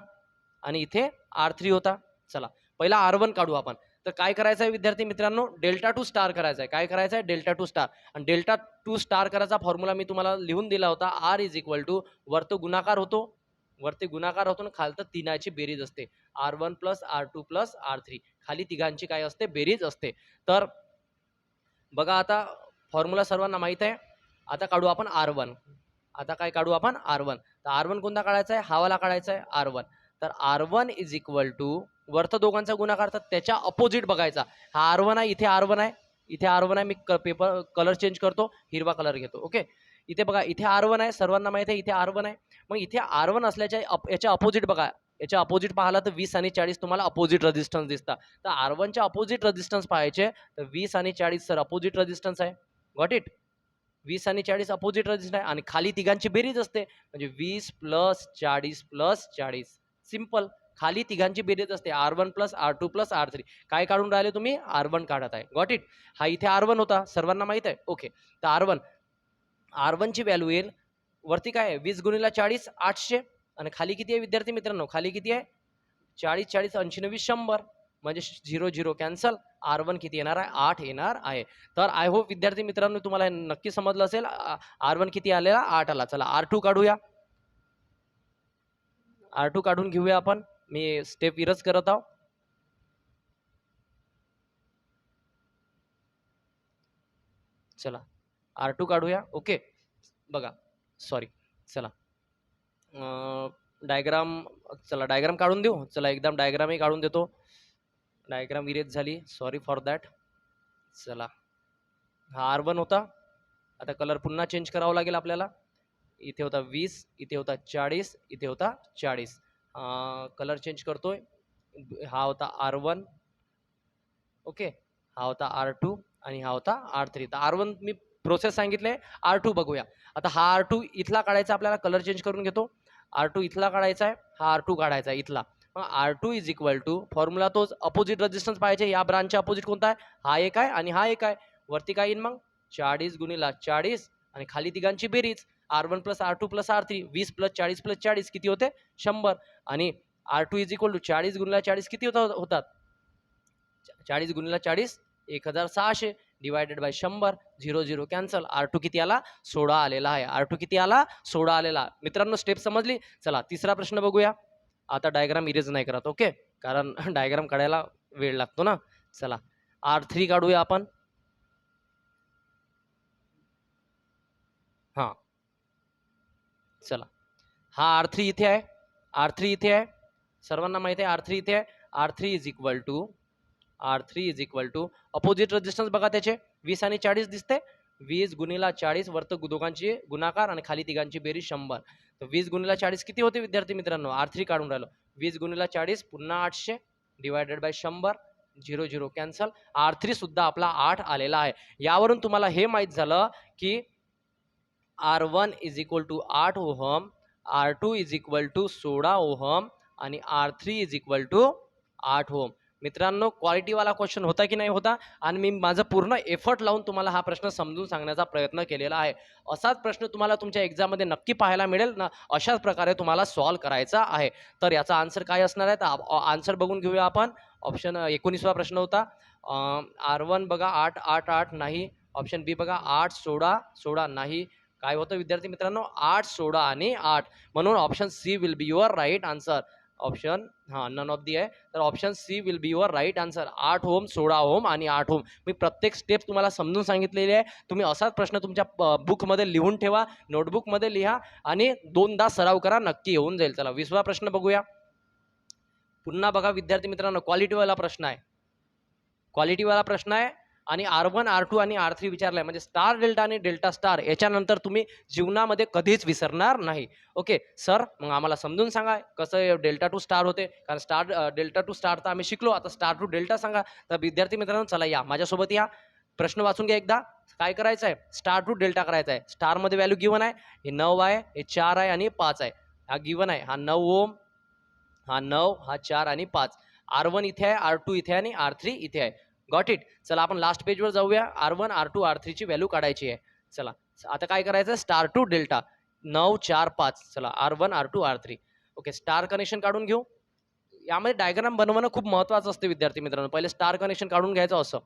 आणि इथे R3 होता. चला पहिला R1 काढू आपण. तर काय करायचं आहे विद्यार्थी मित्रांनो डेल्टा टू स्टार करायचं आहे. काय करायचं आहे डेल्टा टू स्टार. आणि डेल्टा टू स्टार करायचा फॉर्म्युला मी तुम्हाला लिहून दिला होता. R इज इक्वल टू वरतो गुणाकार होतो, वरती गुणाकार होतो आणि खालतं तिनाची बेरीज असते. R1 plus R2 plus R3, खाली तिघांची काय असते बेरीज असते. तर बघा आता फॉर्म्युला सर्वांना माहित आहे. आता काढू आपण R1. आता काय काढू आपण R1. तर R1 कोणता काढायचा आहे, हा वाला काढायचा आहे R1. तर R1 इज इक्वल टू वरत दोघांचा गुणाकार तर त्याच्या अपोजिट बघायचा. हा R1 आहे, इथे R1 आहे, इथे R1 आहे. मी पेपर कलर चेंज करतो, हिरवा कलर घेतो. ओके, इथे बघा इथे R1 आहे, सर्वांना माहिती आहे इथे R1 आहे. मग इथे R1 असल्याच्या याच्या अपोजिट बघा, याच्या अपोजिट पाहिला तर 20 आणि 40 तुम्हाला अपोजिट रेजिस्टन्स दिसतात. तर R1च्या अपोजिट रेजिस्टन्स पाहायचे तर 20 आणि 40 सर अपोजिट रेजिस्टन्स आहे. Got it. 20 आणि 40 अपोजिट रेजिस्टन्स आहे आणि खाली तिघांची बेरीज असते म्हणजे 20 प्लस 40 प्लस 40. सिंपल. खाली तिघांची बेरीज असते R1 plus R2 plus R3. काय काढून राहिले तुम्ही, R1 काढत आहे. Got it. हा इथे R1 होता, सर्वांना माहित आहे. ओके, तर R1 ची व्हॅल्यू येईल वरती काय आहे 20 गुणिले 40 800 आणि खाली किती आहे विद्यार्थी मित्रांनो, खाली किती आहे 40 40 80 90 100 म्हणजे 0 0 कॅन्सल. R1 किती येणार आहे, 8 येणार आहे. तर आय होप विद्यार्थी मित्रांनो तुम्हाला नक्की समजलं असेल. R1 किती आलेला, 8 आला. चला R2 काढूया. R2 काढून घेऊया आपण. मी स्टेप विरच करत आहो. चला R2 काढूया. ओके, बघा सॉरी, चला डायग्राम, चला डायग्राम काढून देऊ. चला एकदम डायग्रामही काढून देतो. डायग्राम इरेज झाली, सॉरी फॉर दॅट. चला हा R1 होता. आता कलर पुन्हा चेंज करावा लागेल आपल्याला. इथे होता 20, इथे होता 40, इथे होता 40. कलर चेंज करतोय. हा होता R1. ओके, हा होता R2 आणि हा होता R3. तर R1 मी प्रोसेस सांगितले. R2 बघूया. आता हा R2 इथला काढायचा आपल्याला, कलर चेंज करून घेतो. R2 इथला काढायचा आहे, हा R2 काढायचा आहे इथला. मग R2 is equal to formula तोच, अपोजिट रेजिस्टन्स पाहिजे. या ब्रांचच्या अपोजिट कोणता आहे, हा एक आहे आणि हा एक आहे. वरती काय येईल मग 40 गुणिला 40 आणि खाली तिघांची बेरीज R1 plus R2 plus R3. 20 plus 40 plus 40 किती होते 100 आणि R2 इज इक्वल टू 40 गुणिला 40 किती होतात 40 गुणिला 40 1600 डिवायडेड बाय 100. 0 0 कॅन्सल. R2 किती आला, 16 आलेला आहे. R2 किती आला, 16 आलेला. मित्रांनो स्टेप समजली. चला तिसरा प्रश्न बघूया. आता डायग्राम इरेज नाही करत. ओके, कारण डायग्राम काढायला वेळ लागतो ना. चला R3 काढूया आपण. हा चला, हा R3 इथे आहे, R3 इथे आहे, सर्वांना माहिती आहे R3 इथे आहे. R3 is equal to opposite resistance बघा त्याचे 20 आणि 40 दिसते. 20 गुणिला 40 वरत दोघांची गुणाकार आणि खाली तिघांची बेरीज 100. तर 20 गुणिला 40 किती होते विद्यार्थी मित्रांनो, R3 काढून राहिलो. 20 गुणिला 40 पुन्हा 800 डिवायडेड बाय 100. 0 0 कॅन्सल. R3 सुद्धा आपला 8 आलेला आहे. यावरून तुम्हाला हे माहित झालं की R1 is equal to 8 ohm, R2 is equal to 16 ohm आणि R3 is equal to 8 ohm. मित्रांनो क्वालिटीवाला क्वेश्चन होता की नाही होता, आणि मी माझं पूर्ण एफर्ट लावून तुम्हाला हा प्रश्न समजून सांगण्याचा प्रयत्न केलेला आहे. असाच प्रश्न तुम्हाला तुमच्या एक्झाममध्ये नक्की पाहायला मिळेल ना. अशाच प्रकारे तुम्हाला सॉल्व करायचा आहे. तर याचा आन्सर काय असणार आहे, तर आन्सर बघून घेऊया आपण. ऑप्शन 19वा प्रश्न होता. R1 बघा 8 8 8 नाही. ऑप्शन बी बघा 8 16 16 नाही. काय होतं विद्यार्थी मित्रांनो 8 16 आणि 8. म्हणून option C will be your right answer. Option none of the आहे. तर option C will be your right answer. 8 ohm 16 ohm आणि 8 ओम. मी प्रत्येक स्टेप तुम्हाला समजून सांगितलेली आहे. तुम्ही असाच प्रश्न तुमच्या बुकमध्ये लिहून ठेवा, नोटबुकमध्ये लिहा आणि 2दा सराव करा, नक्की येऊन जाईल. चला 20वा प्रश्न बघूया. पुन्हा बघा विद्यार्थी मित्रांनो क्वालिटीवाला प्रश्न आहे. क्वालिटीवाला प्रश्न आहे आणि R1 R2 आणि R3 विचारलाय म्हणजे स्टार डेल्टा आणि डेल्टा स्टार याच्यानंतर तुम्ही जीवनामध्ये कधीच विसरणार नाही. ओके सर, मग आम्हाला समजून सांगा कसं डेल्टा टू स्टार होते, कारण स्टार डेल्टा टू स्टार तर आम्ही शिकलो, आता स्टार टू डेल्टा सांगा. तर विद्यार्थी मित्रांनो चला या माझ्यासोबत या, प्रश्न वाचून घ्या एकदा. काय करायचं आहे, स्टार टू डेल्टा करायचा आहे. स्टारमध्ये व्हॅल्यू गिवन आहे, हे 9 आहे, हे 4 आहे आणि 5 आहे. हा गिवन आहे, हा 9 ओम, हा 9, हा 4 आणि 5. R1 इथे आहे, R2 इथे आहे आणि R3 इथे आहे. Got it. चला आपण लास्ट पेजवर जाऊया. R1 R2 R3 ची व्हॅल्यू काढायची आहे. चला आता काय करायचं, स्टार टू डेल्टा 9 4 5. चला R1 R2 R3. Okay, star connection काढून घेऊ. यामध्ये डायग्राम बनवणं खूप महत्त्वाचं असते विद्यार्थी मित्रांनो. पहिले स्टार कनेक्शन काढून घ्यायचं असं.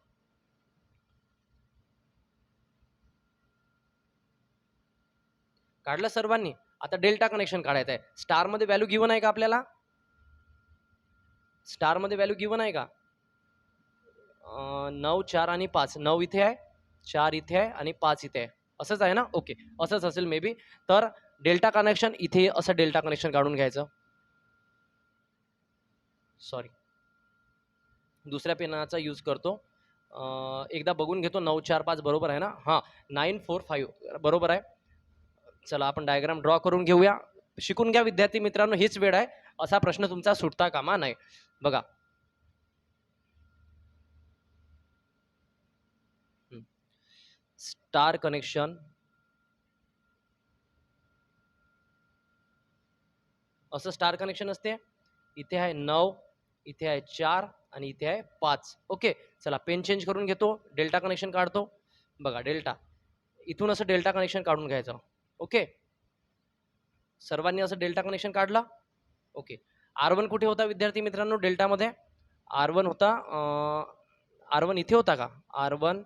काढलं सर्वांनी. आता डेल्टा कनेक्शन काढायचं आहे. स्टार मध्ये व्हॅल्यू गिवन आहे का आपल्याला, स्टार मध्ये व्हॅल्यू गिवन आहे का, 9 4 आणि 5. 9 इथे आहे, 4 इथे आहे आणि 5 इथे आहे. असंच आहे ना? ओके, असंच असेल मे बी. तर डेल्टा कनेक्शन इथे असं डेल्टा कनेक्शन काढून घ्यायचं. सॉरी, दुसऱ्या पेनाचा यूज करतो. एकदा बघून घेतो. 945 बरोबर आहे ना? हां, 945 बरोबर आहे. चला आपण डायग्राम ड्रॉ करून घेऊया. शिकून घ्या विद्यार्थी मित्रांनो, हीच वेळ आहे. असा प्रश्न तुमचा सुटता कामा नये. बघा, स्टार कनेक्शन असं स्टार कनेक्शन असते. इथे आहे 9, इथे आहे 4 आणि इथे आहे 5. ओके, चला पेन चेंज करून घेतो. डेल्टा कनेक्शन काढतो. बघा डेल्टा, इथून असं डेल्टा कनेक्शन काढून घ्यायचं. ओके, सर्वांनी असं डेल्टा कनेक्शन काढला. ओके, R1 कुठे होता विद्यार्थी मित्रांनो डेल्टामध्ये? R1 होता, R1 इथे होता का? R1,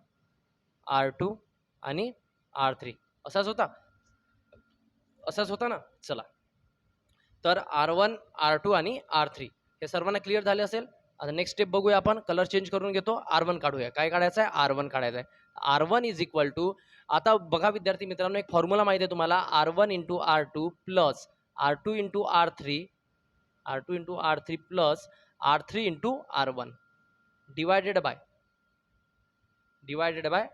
R2 आणि R3 असाच होता, असाच होता ना? चला, तर R1, R2 आणि R3 हे सर्वांना क्लिअर झाले असेल. आता नेक्स्ट स्टेप बघूया आपण. कलर चेंज करून घेतो. R1 काढूया. काय काढायचं आहे? R1 काढायचं आहे. R1 इज इक्वल टू, आता बघा विद्यार्थी मित्रांनो, एक फॉर्म्युला माहिती आहे तुम्हाला, R1 into R2 plus R2 into R3, R2 into R3 plus R3 into R1 divided by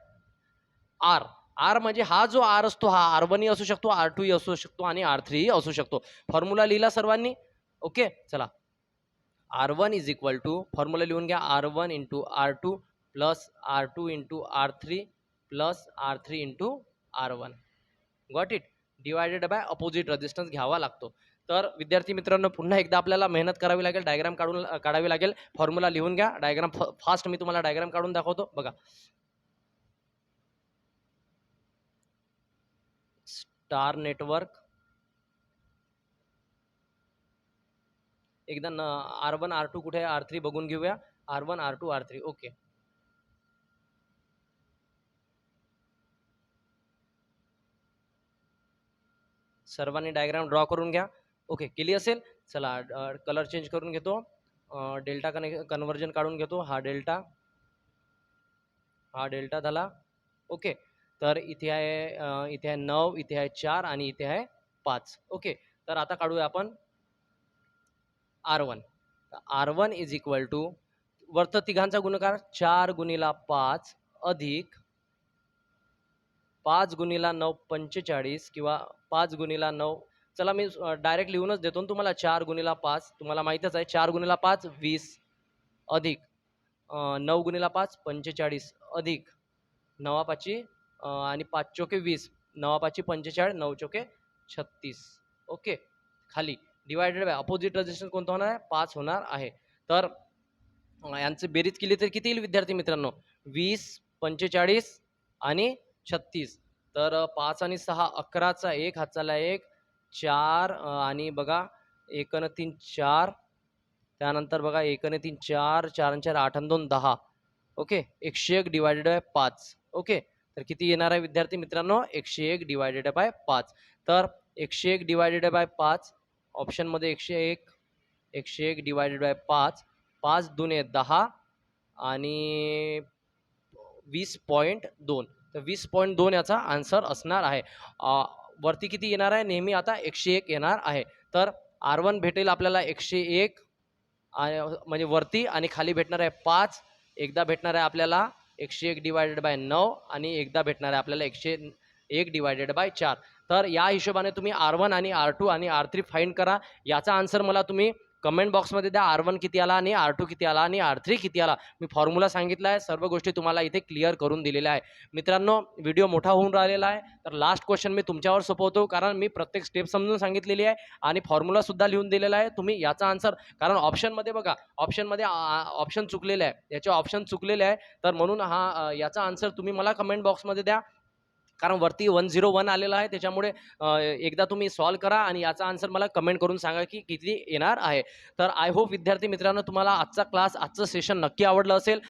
R. R म्हणजे हा जो R असतो हा R1 ही असू शकतो, R2 ही असू शकतो आणि R3 ही असू शकतो. फॉर्म्युला लिहिला सर्वांनी? ओके, चला. R1 is equal to, formula लिहून घ्या, R1 into R2 plus R2 into R3 plus R3 into R1. Got it? Divided by opposite resistance घ्यावा लागतो. तर विद्यार्थी मित्रांनो, पुन्हा एकदा आपल्याला मेहनत करावी लागेल, डायग्राम काढावी लागेल. फॉर्म्युला लिहून घ्या. डायग्राम फास्ट मी तुम्हाला डायग्राम काढून दाखवतो. बघा, स्टार नेटवर्क, एकदा R1 R2 कुठे आहे, R3 बघून घेऊया. R1 R2 R3. ओके, सर्वांनी डायग्राम ड्रॉ करून घ्या. ओके, केली असेल. चला कलर चेंज करून घेतो. डेल्टा कन्वर्जन काढून घेतो. हा डेल्टा झाला. ओके, तर इथे आहे 9, इथे आहे 4 आणि इथे आहे 5. ओके, तर आता काढूया आपण R1. R1 is equal to, वरत तिघांचा गुणाकार 4 गुणिला 5 अधिक 5 गुणिला 9 45 किंवा 5 गुणिला 9. चला मी डायरेक्ट लिहूनच देतो तुम्हाला. 4 गुणिला 5 तुम्हाला माहीतच आहे. 4 गुणिला 5 20 अधिक 9 गुणिला 5 45 अधिक 9 पाची आणि 5 चोके 20, 9 पाची 45, 9 चोके 36. ओके, खाली डिवायडेड बाय अपोजिट रेजिस्टन्स कोणता होणार आहे? 5 होणार आहे. तर यांची बेरीज केली तर किती येईल विद्यार्थी मित्रांनो? 20, 45 आणि 36. तर 5 आणि 6 11चा 1 हातचाला 1 4 आणि बघा 1 आणि 3 4, त्यानंतर बघा 1 आणि 3 4, 4 आणि 4 8 आणि 2 10. Okay, 101 divided by 5. ओके, तर किती येणार आहे विद्यार्थी मित्रांनो? 101 डिवायडेड बाय 5. तर 101 डिवायडेड बाय 5 ऑप्शनमध्ये 101 डिवायडेड बाय 5, 5 दुने 10 आणि 20.2. तर 20.2 याचा आन्सर असणार आहे. वरती किती येणार आहे? नेहमी आता 101 येणार आहे. तर R1 भेटेल आपल्याला 101 म्हणजे वरती, आणि खाली भेटणार आहे 5. एकदा भेटणार आहे आपल्याला 101 डिवायडेड बाय 9 आणि एकदा भेटणार आहे आपल्याला 101 डिवायडेड बाय 4. तर या हिशोबाने तुम्ही R1 आणि R2 आणि R3 फाइंड करा. याचा आन्सर मला तुम्ही कमेंट बॉक्समध्ये द्या. R1 किती आला आणि R2 किती आला आणि R3 किती आला. मी फॉर्म्युला सांगितला आहे, सर्व गोष्टी तुम्हाला इथे क्लिअर करून दिलेल्या आहे. मित्रांनो, व्हिडिओ मोठा होऊन राहिलेला आहे, तर लास्ट क्वेश्चन मी तुमच्यावर सोपवतो, कारण मी प्रत्येक स्टेप समजून सांगितलेली आहे आणि फॉर्म्युला सुद्धा लिहून दिलेला आहे. तुम्ही याचा आन्सर, कारण ऑप्शनमध्ये बघा, ऑप्शनमध्ये ऑप्शन चुकलेले आहे, याचे ऑप्शन चुकलेले आहे. तर म्हणून याचा आन्सर तुम्ही मला कमेंट बॉक्समध्ये द्या, कारण वरती 101 आलेला आहे. त्याच्यामुळे एकदा तुम्ही सॉल्व करा आणि याचा आन्सर मला कमेंट करून सांगा की किती येणार आहे. तर आय होप विद्यार्थी मित्रांनो, तुम्हाला आजचा क्लास, आजचं सेशन नक्की आवडलं असेल.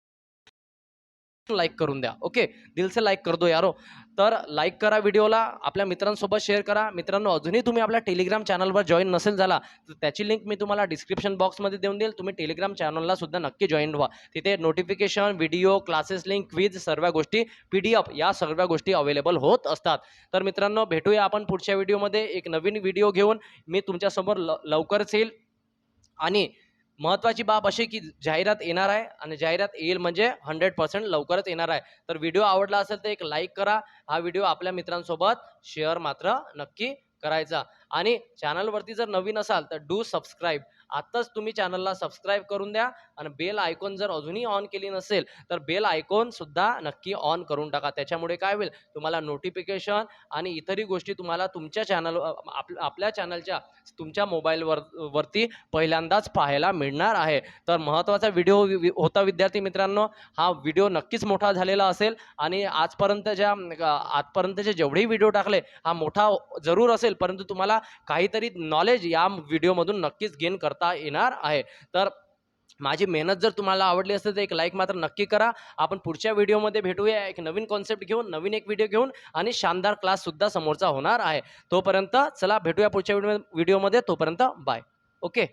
लाईक करून द्या. ओके, दिल से लाईक कर दो यारो. तर लाईक करा व्हिडिओला, आपल्या मित्रांसोबत शेअर करा. मित्रांनो, अजूनही तुम्ही आपल्या टेलिग्राम चॅनलवर जॉईन नसेल झाला तर त्याची लिंक मी तुम्हाला डिस्क्रिप्शन बॉक्समध्ये देऊन देईल. तुम्ही टेलिग्राम चॅनलला सुद्धा नक्की जॉईन व्हा. तिथे notification, video, classes link, quiz सर्व गोष्टी, PDF या सर्व गोष्टी अवेलेबल होत असतात. तर मित्रांनो, भेटूया आपण पुढच्या व्हिडिओमध्ये एक नवीन व्हिडिओ घेऊन. मी तुमच्यासमोर लवकरच येईल. आणि महत्त्वाची बाब अशी की जाहिरात येणार आहे आणि जाहिरात येईल म्हणजे 100% लवकरच येणार आहे. तर व्हिडिओ आवडला असेल तर एक लाईक करा. हा व्हिडिओ आपल्या मित्रांसोबत शेअर मात्र नक्की करायचा. आणि चॅनलवरती जर नवीन असाल तर डू सबस्क्राईब. आत्ताच तुम्ही चॅनलला सबस्क्राईब करून द्या आणि बेल आयकॉन जर अजूनही ऑन केली नसेल तर बेल आयकॉन सुद्धा नक्की ऑन करून टाका. त्याच्यामुळे काय होईल, तुम्हाला नोटिफिकेशन आणि इतरही गोष्टी तुम्हाला तुमच्या आपल्या चॅनलच्या तुमच्या वरती पहिल्यांदाच पाहायला मिळणार आहे. तर महत्त्वाचा व्हिडिओ होता विद्यार्थी मित्रांनो. हा व्हिडिओ नक्कीच मोठा झालेला असेल आणि आजपर्यंतचे जेवढेही व्हिडिओ टाकले हा मोठा जरूर असेल, परंतु तुम्हाला काहीतरी नॉलेज या व्हिडिओमधून नक्कीच गेन करता येणार आहे. तर माझी मेहनत जर तुम्हाला आवडली असेल तर एक लाईक मात्र नक्की करा. आपण पुढच्या व्हिडिओमध्ये भेटूया एक नवीन कॉन्सेप्ट घेऊन, नवीन एक व्हिडिओ घेऊन आणि शानदार क्लास सुद्धा समोरचा होणार आहे. तोपर्यंत चला भेटूया पुढच्या व्हिडिओमध्ये. तोपर्यंत बाय. ओके.